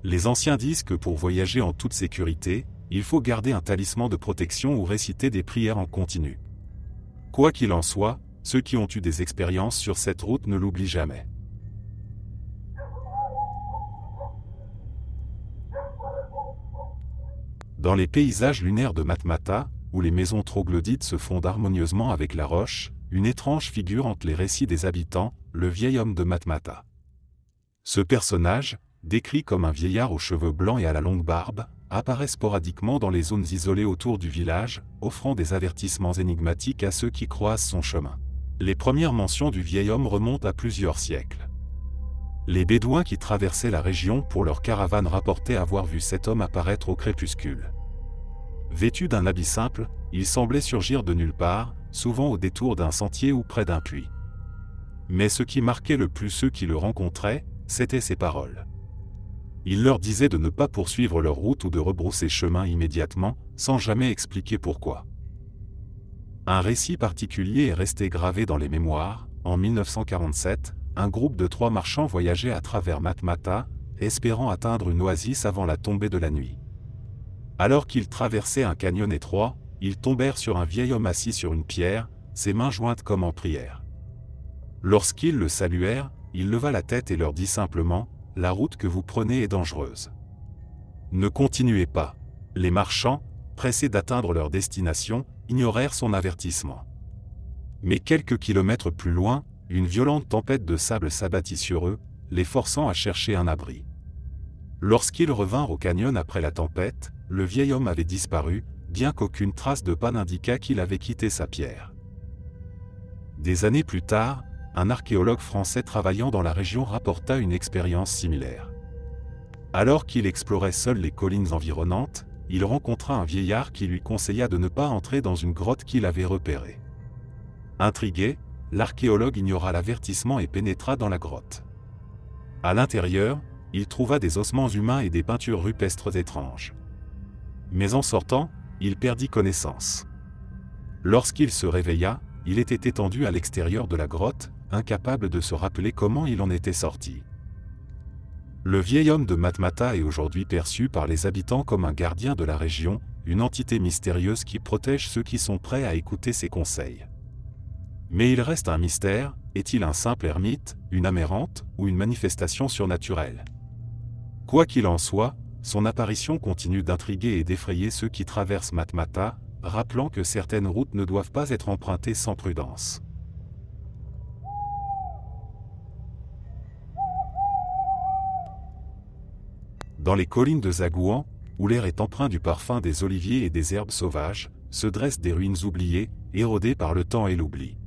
Les anciens disent que pour voyager en toute sécurité, il faut garder un talisman de protection ou réciter des prières en continu. Quoi qu'il en soit, ceux qui ont eu des expériences sur cette route ne l'oublient jamais. Dans les paysages lunaires de Matmata, où les maisons troglodytes se fondent harmonieusement avec la roche, une étrange figure hante les récits des habitants, le vieil homme de Matmata. Ce personnage, décrit comme un vieillard aux cheveux blancs et à la longue barbe, apparaît sporadiquement dans les zones isolées autour du village, offrant des avertissements énigmatiques à ceux qui croisent son chemin. Les premières mentions du vieil homme remontent à plusieurs siècles. Les Bédouins qui traversaient la région pour leur caravane rapportaient avoir vu cet homme apparaître au crépuscule. Vêtu d'un habit simple, il semblait surgir de nulle part, souvent au détour d'un sentier ou près d'un puits. Mais ce qui marquait le plus ceux qui le rencontraient, c'étaient ses paroles. Il leur disait de ne pas poursuivre leur route ou de rebrousser chemin immédiatement, sans jamais expliquer pourquoi. Un récit particulier est resté gravé dans les mémoires. En 1947, un groupe de 3 marchands voyageait à travers Matmata, espérant atteindre une oasis avant la tombée de la nuit. Alors qu'ils traversaient un canyon étroit, ils tombèrent sur un vieil homme assis sur une pierre, ses mains jointes comme en prière. Lorsqu'ils le saluèrent, il leva la tête et leur dit simplement « La route que vous prenez est dangereuse. Ne continuez pas ». Les marchands, pressés d'atteindre leur destination, ignorèrent son avertissement. Mais quelques kilomètres plus loin, une violente tempête de sable s'abattit sur eux, les forçant à chercher un abri. Lorsqu'ils revinrent au canyon après la tempête, le vieil homme avait disparu, bien qu'aucune trace de pas n'indiquât qu'il avait quitté sa pierre. Des années plus tard, un archéologue français travaillant dans la région rapporta une expérience similaire. Alors qu'il explorait seul les collines environnantes, il rencontra un vieillard qui lui conseilla de ne pas entrer dans une grotte qu'il avait repérée. Intrigué, l'archéologue ignora l'avertissement et pénétra dans la grotte. À l'intérieur, il trouva des ossements humains et des peintures rupestres étranges. Mais en sortant, il perdit connaissance. Lorsqu'il se réveilla, il était étendu à l'extérieur de la grotte, incapable de se rappeler comment il en était sorti. Le vieil homme de Matmata est aujourd'hui perçu par les habitants comme un gardien de la région, une entité mystérieuse qui protège ceux qui sont prêts à écouter ses conseils. Mais il reste un mystère, est-il un simple ermite, une âme errante, ou une manifestation surnaturelle? Quoi qu'il en soit, son apparition continue d'intriguer et d'effrayer ceux qui traversent Matmata, rappelant que certaines routes ne doivent pas être empruntées sans prudence. Dans les collines de Zagouan, où l'air est empreint du parfum des oliviers et des herbes sauvages, se dressent des ruines oubliées, érodées par le temps et l'oubli.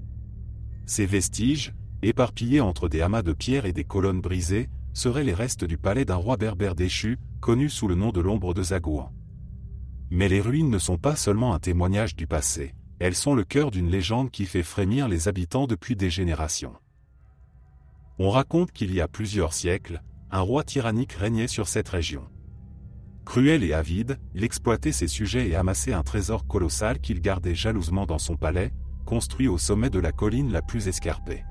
Ces vestiges, éparpillés entre des amas de pierres et des colonnes brisées, seraient les restes du palais d'un roi berbère déchu, connu sous le nom de l'ombre de Zagouan. Mais les ruines ne sont pas seulement un témoignage du passé, elles sont le cœur d'une légende qui fait frémir les habitants depuis des générations. On raconte qu'il y a plusieurs siècles, un roi tyrannique régnait sur cette région. Cruel et avide, il exploitait ses sujets et amassait un trésor colossal qu'il gardait jalousement dans son palais, construit au sommet de la colline la plus escarpée.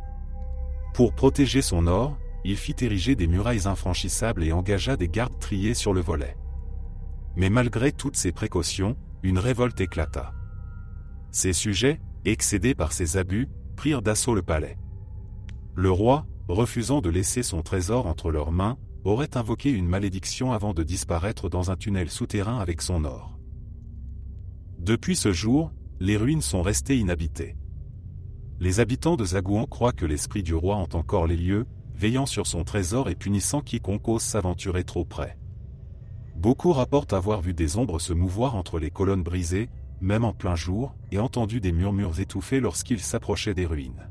Pour protéger son or, il fit ériger des murailles infranchissables et engagea des gardes triés sur le volet. Mais malgré toutes ces précautions, une révolte éclata. Ses sujets, excédés par ses abus, prirent d'assaut le palais. Le roi, refusant de laisser son trésor entre leurs mains, aurait invoqué une malédiction avant de disparaître dans un tunnel souterrain avec son or. Depuis ce jour, les ruines sont restées inhabitées. Les habitants de Zagouan croient que l'esprit du roi hante encore les lieux, veillant sur son trésor et punissant quiconque ose s'aventurer trop près. Beaucoup rapportent avoir vu des ombres se mouvoir entre les colonnes brisées, même en plein jour, et entendu des murmures étouffés lorsqu'ils s'approchaient des ruines.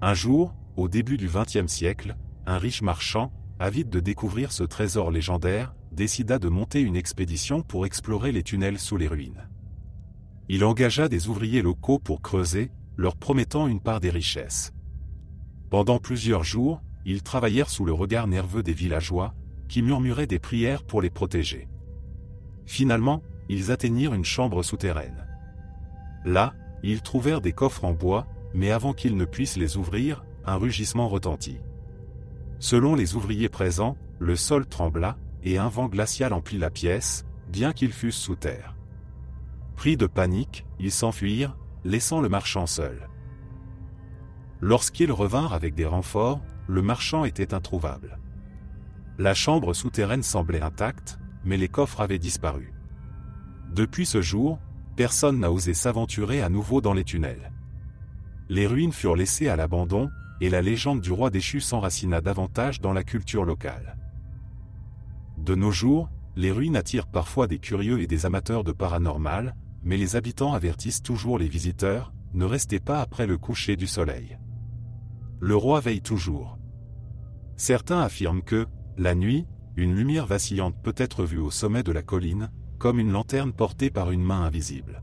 Un jour, au début du XXe siècle, un riche marchand, avide de découvrir ce trésor légendaire, décida de monter une expédition pour explorer les tunnels sous les ruines. Il engagea des ouvriers locaux pour creuser, leur promettant une part des richesses. Pendant plusieurs jours, ils travaillèrent sous le regard nerveux des villageois, qui murmuraient des prières pour les protéger. Finalement, ils atteignirent une chambre souterraine. Là, ils trouvèrent des coffres en bois, mais avant qu'ils ne puissent les ouvrir, un rugissement retentit. Selon les ouvriers présents, le sol trembla, et un vent glacial emplit la pièce, bien qu'ils fussent sous terre. Pris de panique, ils s'enfuirent, laissant le marchand seul. Lorsqu'ils revinrent avec des renforts, le marchand était introuvable. La chambre souterraine semblait intacte, mais les coffres avaient disparu. Depuis ce jour, personne n'a osé s'aventurer à nouveau dans les tunnels. Les ruines furent laissées à l'abandon, et la légende du roi déchu s'enracina davantage dans la culture locale. De nos jours, les ruines attirent parfois des curieux et des amateurs de paranormal, mais les habitants avertissent toujours les visiteurs, ne restez pas après le coucher du soleil. Le roi veille toujours. Certains affirment que, la nuit, une lumière vacillante peut être vue au sommet de la colline, comme une lanterne portée par une main invisible.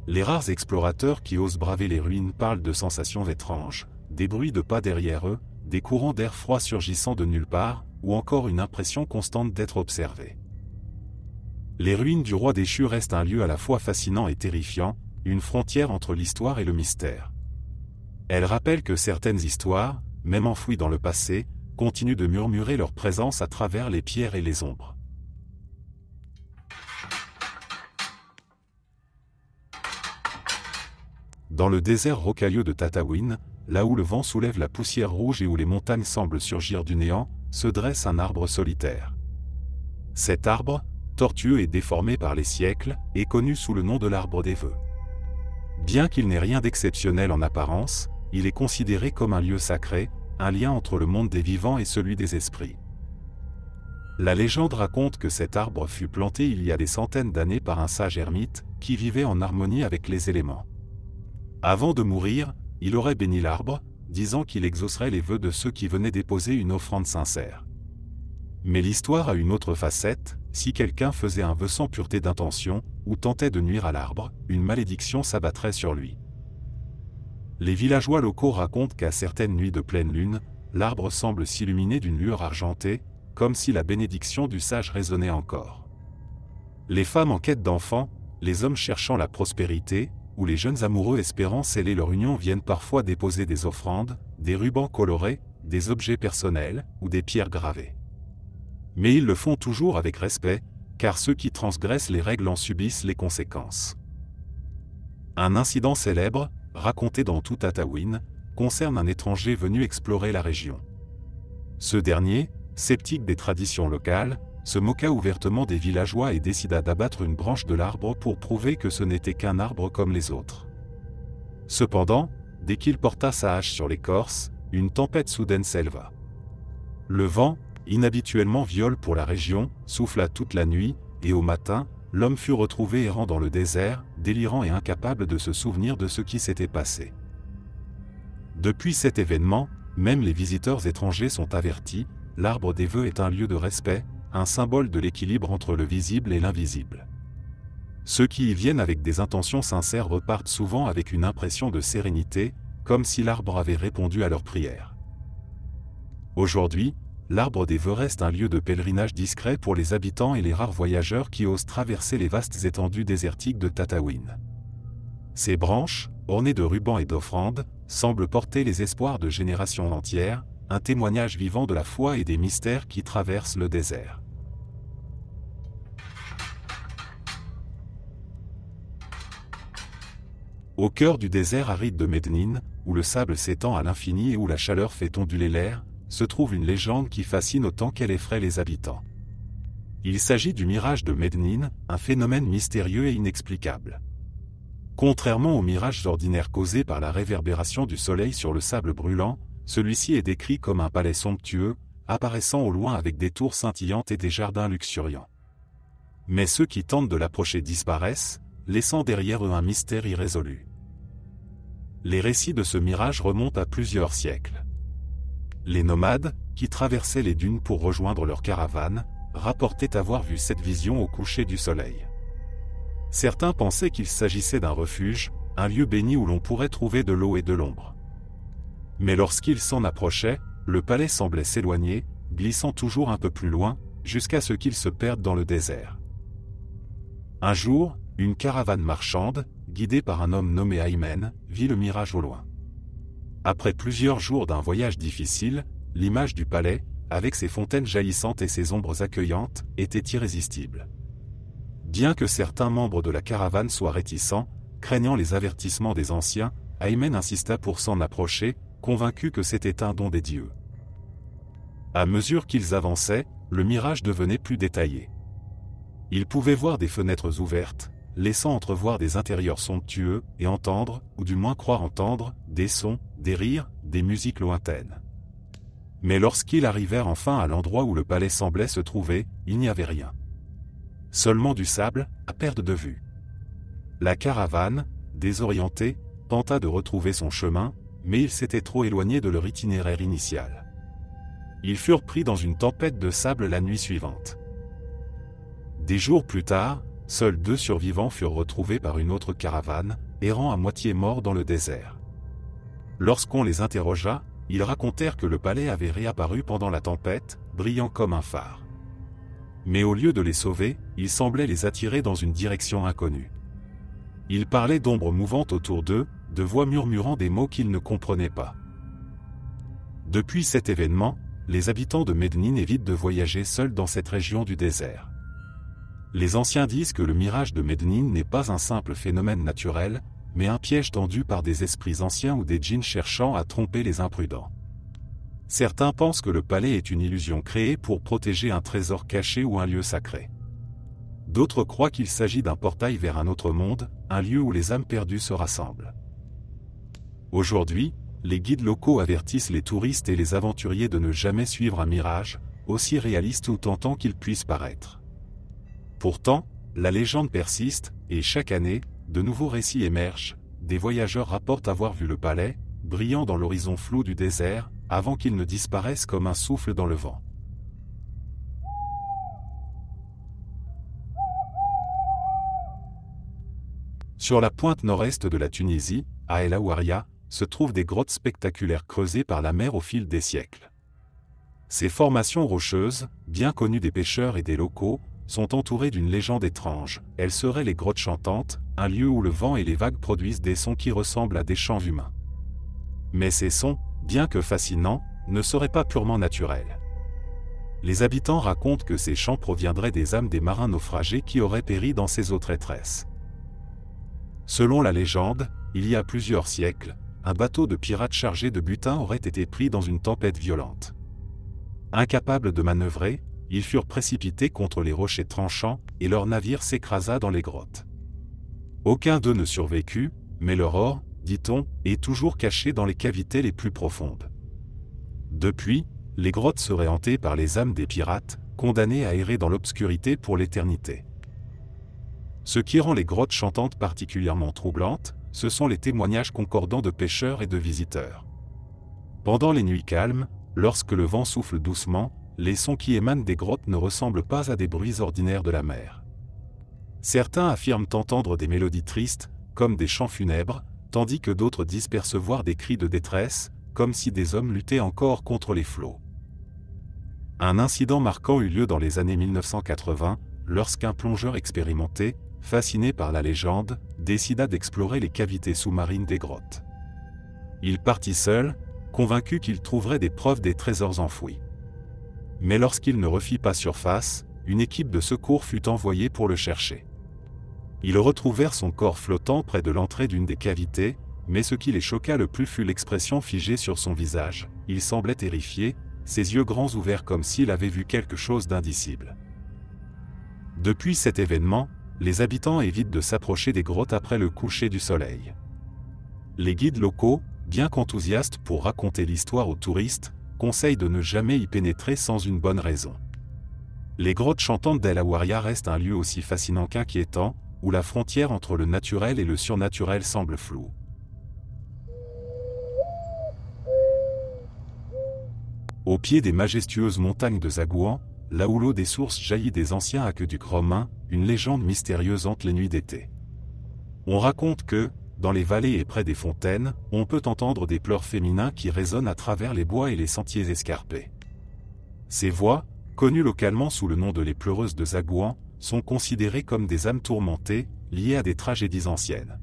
Les rares explorateurs qui osent braver les ruines parlent de sensations étranges, des bruits de pas derrière eux, des courants d'air froid surgissant de nulle part, ou encore une impression constante d'être observé. Les ruines du roi déchu restent un lieu à la fois fascinant et terrifiant, une frontière entre l'histoire et le mystère. Elles rappellent que certaines histoires, même enfouies dans le passé, continuent de murmurer leur présence à travers les pierres et les ombres. Dans le désert rocailleux de Tataouine, là où le vent soulève la poussière rouge et où les montagnes semblent surgir du néant, se dresse un arbre solitaire. Cet arbre, tortueux et déformé par les siècles, est connu sous le nom de l'arbre des vœux. Bien qu'il n'ait rien d'exceptionnel en apparence, il est considéré comme un lieu sacré, un lien entre le monde des vivants et celui des esprits. La légende raconte que cet arbre fut planté il y a des centaines d'années par un sage ermite, qui vivait en harmonie avec les éléments. Avant de mourir, il aurait béni l'arbre, disant qu'il exaucerait les vœux de ceux qui venaient déposer une offrande sincère. Mais l'histoire a une autre facette, si quelqu'un faisait un vœu sans pureté d'intention, ou tentait de nuire à l'arbre, une malédiction s'abattrait sur lui. Les villageois locaux racontent qu'à certaines nuits de pleine lune, l'arbre semble s'illuminer d'une lueur argentée, comme si la bénédiction du sage résonnait encore. Les femmes en quête d'enfants, les hommes cherchant la prospérité, ou les jeunes amoureux espérant sceller leur union viennent parfois déposer des offrandes, des rubans colorés, des objets personnels, ou des pierres gravées. Mais ils le font toujours avec respect, car ceux qui transgressent les règles en subissent les conséquences. Un incident célèbre, raconté dans tout Tataouine, concerne un étranger venu explorer la région. Ce dernier, sceptique des traditions locales, se moqua ouvertement des villageois et décida d'abattre une branche de l'arbre pour prouver que ce n'était qu'un arbre comme les autres. Cependant, dès qu'il porta sa hache sur l'écorce, une tempête soudaine s'éleva. Le vent, inhabituellement violent pour la région, souffla toute la nuit, et au matin, l'homme fut retrouvé errant dans le désert, délirant et incapable de se souvenir de ce qui s'était passé. Depuis cet événement, même les visiteurs étrangers sont avertis, l'arbre des vœux est un lieu de respect, un symbole de l'équilibre entre le visible et l'invisible. Ceux qui y viennent avec des intentions sincères repartent souvent avec une impression de sérénité, comme si l'arbre avait répondu à leurs prières. Aujourd'hui, l'arbre des vœux reste un lieu de pèlerinage discret pour les habitants et les rares voyageurs qui osent traverser les vastes étendues désertiques de Tataouine. Ses branches, ornées de rubans et d'offrandes, semblent porter les espoirs de générations entières, un témoignage vivant de la foi et des mystères qui traversent le désert. Au cœur du désert aride de Mednine, où le sable s'étend à l'infini et où la chaleur fait onduler l'air, se trouve une légende qui fascine autant qu'elle effraie les habitants. Il s'agit du mirage de Mednine, un phénomène mystérieux et inexplicable. Contrairement aux mirages ordinaires causés par la réverbération du soleil sur le sable brûlant, celui-ci est décrit comme un palais somptueux, apparaissant au loin avec des tours scintillantes et des jardins luxuriants. Mais ceux qui tentent de l'approcher disparaissent, laissant derrière eux un mystère irrésolu. Les récits de ce mirage remontent à plusieurs siècles. Les nomades, qui traversaient les dunes pour rejoindre leur caravane, rapportaient avoir vu cette vision au coucher du soleil. Certains pensaient qu'il s'agissait d'un refuge, un lieu béni où l'on pourrait trouver de l'eau et de l'ombre. Mais lorsqu'ils s'en approchaient, le palais semblait s'éloigner, glissant toujours un peu plus loin, jusqu'à ce qu'il se perde dans le désert. Un jour, une caravane marchande, guidée par un homme nommé Aymen, vit le mirage au loin. Après plusieurs jours d'un voyage difficile, l'image du palais, avec ses fontaines jaillissantes et ses ombres accueillantes, était irrésistible. Bien que certains membres de la caravane soient réticents, craignant les avertissements des anciens, Aymen insista pour s'en approcher, convaincu que c'était un don des dieux. À mesure qu'ils avançaient, le mirage devenait plus détaillé. Ils pouvaient voir des fenêtres ouvertes, laissant entrevoir des intérieurs somptueux, et entendre, ou du moins croire entendre, des sons, des rires, des musiques lointaines. Mais lorsqu'ils arrivèrent enfin à l'endroit où le palais semblait se trouver, il n'y avait rien. Seulement du sable, à perte de vue. La caravane, désorientée, tenta de retrouver son chemin, mais ils s'étaient trop éloignés de leur itinéraire initial. Ils furent pris dans une tempête de sable la nuit suivante. Des jours plus tard, seuls 2 survivants furent retrouvés par une autre caravane, errant à moitié morts dans le désert. Lorsqu'on les interrogea, ils racontèrent que le palais avait réapparu pendant la tempête, brillant comme un phare. Mais au lieu de les sauver, il semblait les attirer dans une direction inconnue. Ils parlaient d'ombres mouvantes autour d'eux, de voix murmurant des mots qu'ils ne comprenaient pas. Depuis cet événement, les habitants de Mednine évitent de voyager seuls dans cette région du désert. Les anciens disent que le mirage de Mednine n'est pas un simple phénomène naturel, mais un piège tendu par des esprits anciens ou des djinns cherchant à tromper les imprudents. Certains pensent que le palais est une illusion créée pour protéger un trésor caché ou un lieu sacré. D'autres croient qu'il s'agit d'un portail vers un autre monde, un lieu où les âmes perdues se rassemblent. Aujourd'hui, les guides locaux avertissent les touristes et les aventuriers de ne jamais suivre un mirage, aussi réaliste ou tentant qu'il puisse paraître. Pourtant, la légende persiste, et chaque année, de nouveaux récits émergent, des voyageurs rapportent avoir vu le palais, brillant dans l'horizon flou du désert, avant qu'il ne disparaisse comme un souffle dans le vent. Sur la pointe nord-est de la Tunisie, à El Aouaria, se trouvent des grottes spectaculaires creusées par la mer au fil des siècles. Ces formations rocheuses, bien connues des pêcheurs et des locaux, sont entourées d'une légende étrange. Elles seraient les grottes chantantes, un lieu où le vent et les vagues produisent des sons qui ressemblent à des chants humains. Mais ces sons, bien que fascinants, ne seraient pas purement naturels. Les habitants racontent que ces chants proviendraient des âmes des marins naufragés qui auraient péri dans ces eaux traîtresses. Selon la légende, il y a plusieurs siècles, un bateau de pirates chargé de butin aurait été pris dans une tempête violente. Incapables de manœuvrer, ils furent précipités contre les rochers tranchants, et leur navire s'écrasa dans les grottes. Aucun d'eux ne survécut, mais leur or, dit-on, est toujours caché dans les cavités les plus profondes. Depuis, les grottes seraient hantées par les âmes des pirates, condamnés à errer dans l'obscurité pour l'éternité. Ce qui rend les grottes chantantes particulièrement troublantes, ce sont les témoignages concordants de pêcheurs et de visiteurs. Pendant les nuits calmes, lorsque le vent souffle doucement, les sons qui émanent des grottes ne ressemblent pas à des bruits ordinaires de la mer. Certains affirment entendre des mélodies tristes, comme des chants funèbres, tandis que d'autres disent percevoir des cris de détresse, comme si des hommes luttaient encore contre les flots. Un incident marquant eut lieu dans les années 1980, lorsqu'un plongeur expérimenté, fasciné par la légende, décida d'explorer les cavités sous-marines des grottes. Il partit seul, convaincu qu'il trouverait des preuves des trésors enfouis. Mais lorsqu'il ne refit pas surface, une équipe de secours fut envoyée pour le chercher. Ils retrouvèrent son corps flottant près de l'entrée d'une des cavités, mais ce qui les choqua le plus fut l'expression figée sur son visage. Il semblait terrifié, ses yeux grands ouverts comme s'il avait vu quelque chose d'indicible. Depuis cet événement, les habitants évitent de s'approcher des grottes après le coucher du soleil. Les guides locaux, bien qu'enthousiastes pour raconter l'histoire aux touristes, conseillent de ne jamais y pénétrer sans une bonne raison. Les grottes chantantes d'El Hawaria restent un lieu aussi fascinant qu'inquiétant, où la frontière entre le naturel et le surnaturel semble floue. Au pied des majestueuses montagnes de Zagouan, là où l'eau des sources jaillit des anciens aqueducs romains, une légende mystérieuse hante les nuits d'été. On raconte que, dans les vallées et près des fontaines, on peut entendre des pleurs féminins qui résonnent à travers les bois et les sentiers escarpés. Ces voix, connues localement sous le nom de les pleureuses de Zagouan, sont considérées comme des âmes tourmentées, liées à des tragédies anciennes.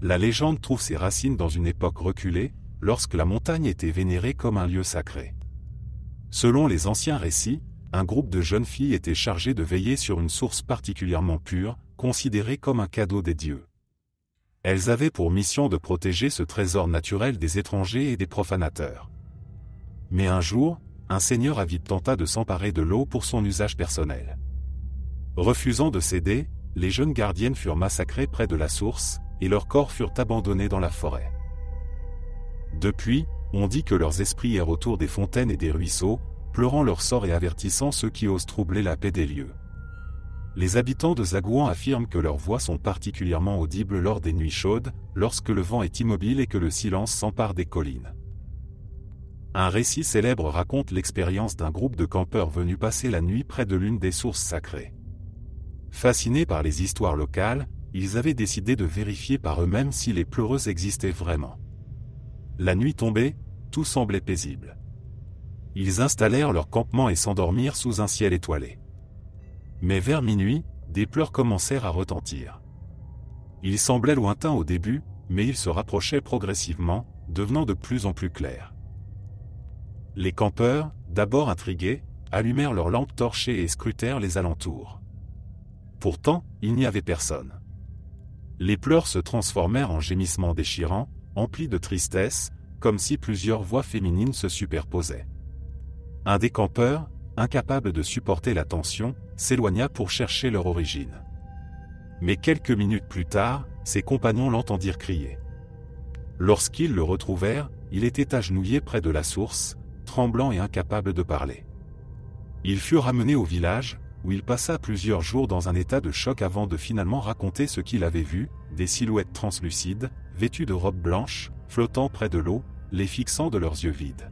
La légende trouve ses racines dans une époque reculée, lorsque la montagne était vénérée comme un lieu sacré. Selon les anciens récits, un groupe de jeunes filles était chargé de veiller sur une source particulièrement pure, considérée comme un cadeau des dieux. Elles avaient pour mission de protéger ce trésor naturel des étrangers et des profanateurs. Mais un jour, un seigneur avide tenta de s'emparer de l'eau pour son usage personnel. Refusant de céder, les jeunes gardiennes furent massacrées près de la source, et leurs corps furent abandonnés dans la forêt. Depuis, on dit que leurs esprits errent autour des fontaines et des ruisseaux, pleurant leur sort et avertissant ceux qui osent troubler la paix des lieux. Les habitants de Zagouan affirment que leurs voix sont particulièrement audibles lors des nuits chaudes, lorsque le vent est immobile et que le silence s'empare des collines. Un récit célèbre raconte l'expérience d'un groupe de campeurs venus passer la nuit près de l'une des sources sacrées. Fascinés par les histoires locales, ils avaient décidé de vérifier par eux-mêmes si les pleureuses existaient vraiment. La nuit tombée, tout semblait paisible. Ils installèrent leur campement et s'endormirent sous un ciel étoilé. Mais vers minuit, des pleurs commencèrent à retentir. Ils semblaient lointains au début, mais ils se rapprochaient progressivement, devenant de plus en plus clairs. Les campeurs, d'abord intrigués, allumèrent leurs lampes torchées et scrutèrent les alentours. Pourtant, il n'y avait personne. Les pleurs se transformèrent en gémissements déchirants, emplis de tristesse, comme si plusieurs voix féminines se superposaient. Un des campeurs, incapable de supporter la tension, s'éloigna pour chercher leur origine. Mais quelques minutes plus tard, ses compagnons l'entendirent crier. Lorsqu'ils le retrouvèrent, il était agenouillé près de la source, tremblant et incapable de parler. Il fut ramené au village, où il passa plusieurs jours dans un état de choc avant de finalement raconter ce qu'il avait vu, des silhouettes translucides, vêtues de robes blanches, flottant près de l'eau, les fixant de leurs yeux vides.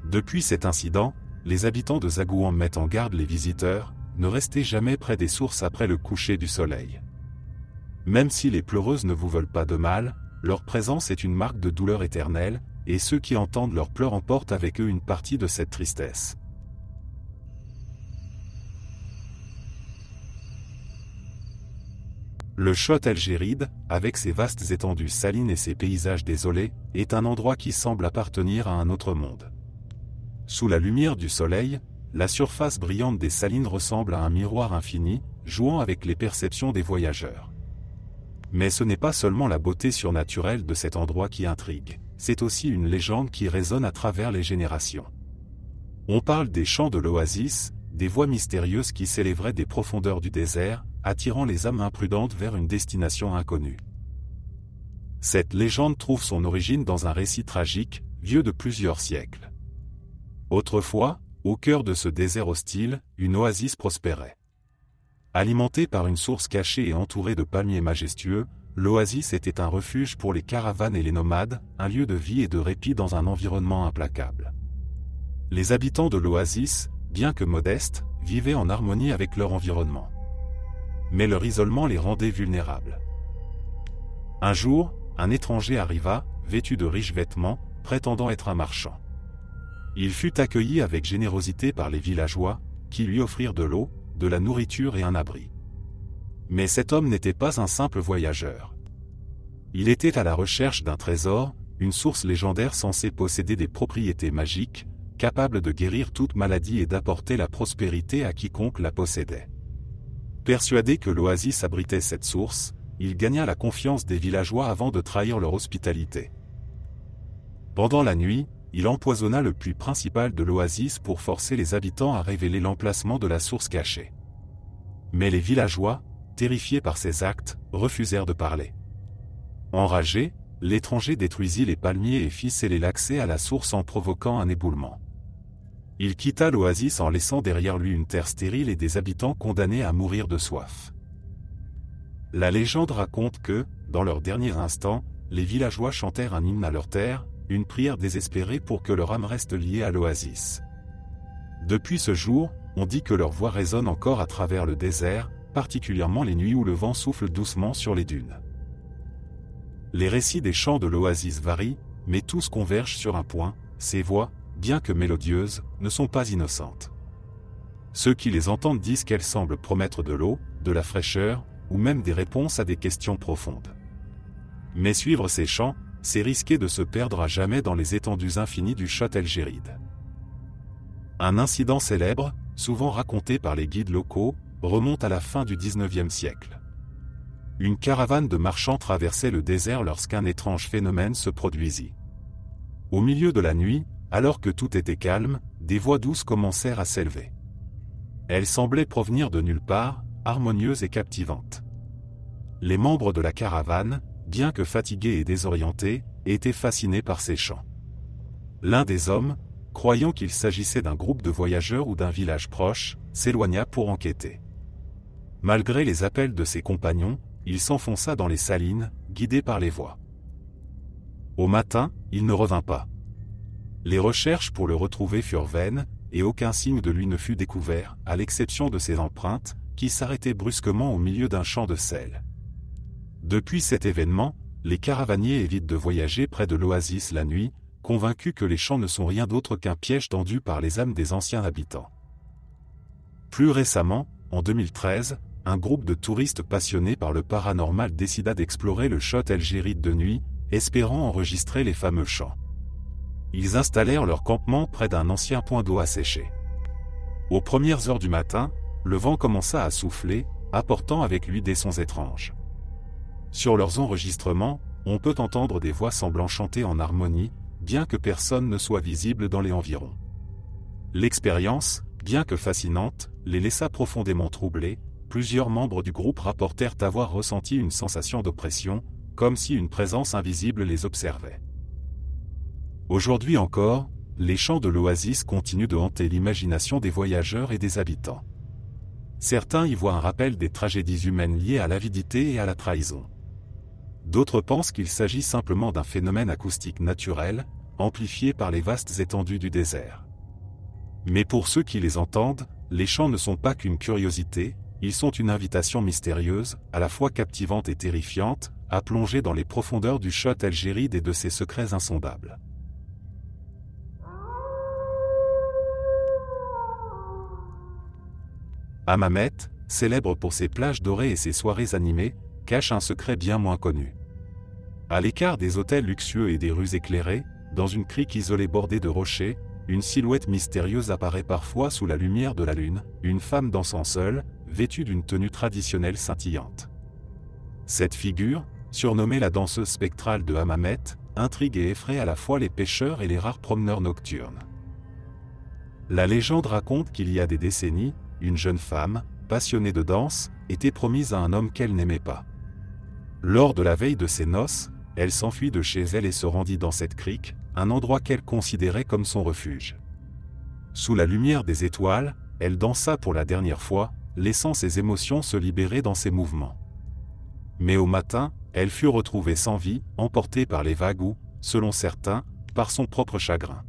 Depuis cet incident, les habitants de Zagouan mettent en garde les visiteurs, ne restez jamais près des sources après le coucher du soleil. Même si les pleureuses ne vous veulent pas de mal, leur présence est une marque de douleur éternelle, et ceux qui entendent leurs pleurs emportent avec eux une partie de cette tristesse. Le Chott El Djerid, avec ses vastes étendues salines et ses paysages désolés, est un endroit qui semble appartenir à un autre monde. Sous la lumière du soleil, la surface brillante des salines ressemble à un miroir infini, jouant avec les perceptions des voyageurs. Mais ce n'est pas seulement la beauté surnaturelle de cet endroit qui intrigue, c'est aussi une légende qui résonne à travers les générations. On parle des chants de l'oasis, des voix mystérieuses qui s'élèveraient des profondeurs du désert, attirant les âmes imprudentes vers une destination inconnue. Cette légende trouve son origine dans un récit tragique, vieux de plusieurs siècles. Autrefois, au cœur de ce désert hostile, une oasis prospérait. Alimentée par une source cachée et entourée de palmiers majestueux, l'oasis était un refuge pour les caravanes et les nomades, un lieu de vie et de répit dans un environnement implacable. Les habitants de l'oasis, bien que modestes, vivaient en harmonie avec leur environnement. Mais leur isolement les rendait vulnérables. Un jour, un étranger arriva, vêtu de riches vêtements, prétendant être un marchand. Il fut accueilli avec générosité par les villageois, qui lui offrirent de l'eau, de la nourriture et un abri. Mais cet homme n'était pas un simple voyageur. Il était à la recherche d'un trésor, une source légendaire censée posséder des propriétés magiques, capable de guérir toute maladie et d'apporter la prospérité à quiconque la possédait. Persuadé que l'oasis abritait cette source, il gagna la confiance des villageois avant de trahir leur hospitalité. Pendant la nuit, il empoisonna le puits principal de l'oasis pour forcer les habitants à révéler l'emplacement de la source cachée. Mais les villageois, terrifiés par ces actes, refusèrent de parler. Enragé, l'étranger détruisit les palmiers et fit sceller l'accès à la source en provoquant un éboulement. Il quitta l'oasis en laissant derrière lui une terre stérile et des habitants condamnés à mourir de soif. La légende raconte que, dans leurs derniers instants, les villageois chantèrent un hymne à leur terre, une prière désespérée pour que leur âme reste liée à l'oasis. Depuis ce jour, on dit que leur voix résonne encore à travers le désert, particulièrement les nuits où le vent souffle doucement sur les dunes. Les récits des chants de l'oasis varient, mais tous convergent sur un point: ces voix, bien que mélodieuses, ne sont pas innocentes. Ceux qui les entendent disent qu'elles semblent promettre de l'eau, de la fraîcheur, ou même des réponses à des questions profondes. Mais suivre ces chants, c'est risquer de se perdre à jamais dans les étendues infinies du Chott el-Djerid. Un incident célèbre, souvent raconté par les guides locaux, remonte à la fin du XIXe siècle. Une caravane de marchands traversait le désert lorsqu'un étrange phénomène se produisit. Au milieu de la nuit, alors que tout était calme, des voix douces commencèrent à s'élever. Elles semblaient provenir de nulle part, harmonieuses et captivantes. Les membres de la caravane, bien que fatigués et désorientés, étaient fascinés par ces chants. L'un des hommes, croyant qu'il s'agissait d'un groupe de voyageurs ou d'un village proche, s'éloigna pour enquêter. Malgré les appels de ses compagnons, il s'enfonça dans les salines, guidé par les voix. Au matin, il ne revint pas. Les recherches pour le retrouver furent vaines, et aucun signe de lui ne fut découvert, à l'exception de ses empreintes, qui s'arrêtaient brusquement au milieu d'un champ de sel. Depuis cet événement, les caravaniers évitent de voyager près de l'oasis la nuit, convaincus que les champs ne sont rien d'autre qu'un piège tendu par les âmes des anciens habitants. Plus récemment, en 2013, un groupe de touristes passionnés par le paranormal décida d'explorer le Chott el-Djerid de nuit, espérant enregistrer les fameux chants. Ils installèrent leur campement près d'un ancien point d'eau asséché. Aux premières heures du matin, le vent commença à souffler, apportant avec lui des sons étranges. Sur leurs enregistrements, on peut entendre des voix semblant chanter en harmonie, bien que personne ne soit visible dans les environs. L'expérience, bien que fascinante, les laissa profondément troublés. Plusieurs membres du groupe rapportèrent avoir ressenti une sensation d'oppression, comme si une présence invisible les observait. Aujourd'hui encore, les chants de l'oasis continuent de hanter l'imagination des voyageurs et des habitants. Certains y voient un rappel des tragédies humaines liées à l'avidité et à la trahison. D'autres pensent qu'il s'agit simplement d'un phénomène acoustique naturel, amplifié par les vastes étendues du désert. Mais pour ceux qui les entendent, les chants ne sont pas qu'une curiosité, ils sont une invitation mystérieuse, à la fois captivante et terrifiante, à plonger dans les profondeurs du Chott el-Djerid et de ses secrets insondables. Hammamet, célèbre pour ses plages dorées et ses soirées animées, cache un secret bien moins connu. À l'écart des hôtels luxueux et des rues éclairées, dans une crique isolée bordée de rochers, une silhouette mystérieuse apparaît parfois sous la lumière de la lune, une femme dansant seule, vêtue d'une tenue traditionnelle scintillante. Cette figure, surnommée la danseuse spectrale de Hammamet, intrigue et effraie à la fois les pêcheurs et les rares promeneurs nocturnes. La légende raconte qu'il y a des décennies, une jeune femme, passionnée de danse, était promise à un homme qu'elle n'aimait pas. Lors de la veille de ses noces, elle s'enfuit de chez elle et se rendit dans cette crique, un endroit qu'elle considérait comme son refuge. Sous la lumière des étoiles, elle dansa pour la dernière fois, laissant ses émotions se libérer dans ses mouvements. Mais au matin, elle fut retrouvée sans vie, emportée par les vagues ou, selon certains, par son propre chagrin.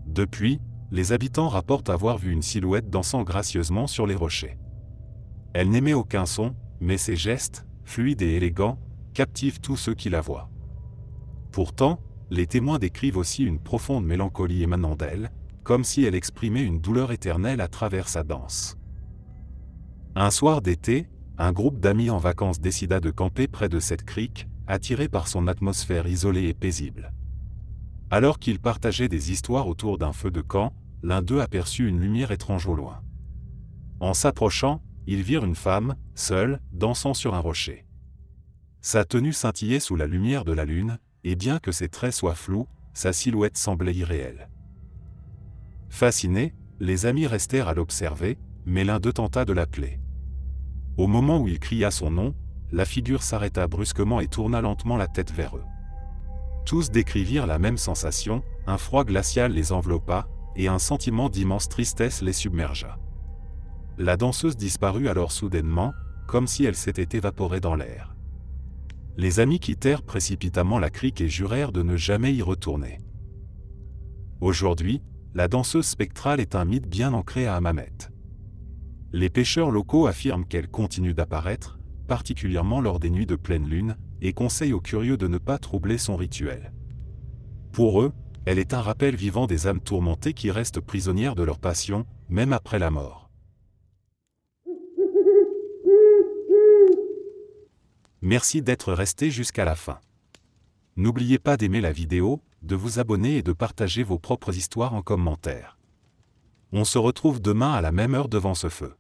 Depuis, les habitants rapportent avoir vu une silhouette dansant gracieusement sur les rochers. Elle n'émet aucun son, mais ses gestes, fluides et élégants, captivent tous ceux qui la voient. Pourtant, les témoins décrivent aussi une profonde mélancolie émanant d'elle, comme si elle exprimait une douleur éternelle à travers sa danse. Un soir d'été, un groupe d'amis en vacances décida de camper près de cette crique, attiré par son atmosphère isolée et paisible. Alors qu'ils partageaient des histoires autour d'un feu de camp, l'un d'eux aperçut une lumière étrange au loin. En s'approchant, ils virent une femme, seule, dansant sur un rocher. Sa tenue scintillait sous la lumière de la lune, et bien que ses traits soient flous, sa silhouette semblait irréelle. Fascinés, les amis restèrent à l'observer, mais l'un d'eux tenta de l'appeler. Au moment où il cria son nom, la figure s'arrêta brusquement et tourna lentement la tête vers eux. Tous décrivirent la même sensation, un froid glacial les enveloppa, et un sentiment d'immense tristesse les submergea. La danseuse disparut alors soudainement, comme si elle s'était évaporée dans l'air. Les amis quittèrent précipitamment la crique et jurèrent de ne jamais y retourner. Aujourd'hui, la danseuse spectrale est un mythe bien ancré à Hammamet. Les pêcheurs locaux affirment qu'elle continue d'apparaître, particulièrement lors des nuits de pleine lune, et conseillent aux curieux de ne pas troubler son rituel. Pour eux, elle est un rappel vivant des âmes tourmentées qui restent prisonnières de leur passion, même après la mort. Merci d'être resté jusqu'à la fin. N'oubliez pas d'aimer la vidéo, de vous abonner et de partager vos propres histoires en commentaire. On se retrouve demain à la même heure devant ce feu.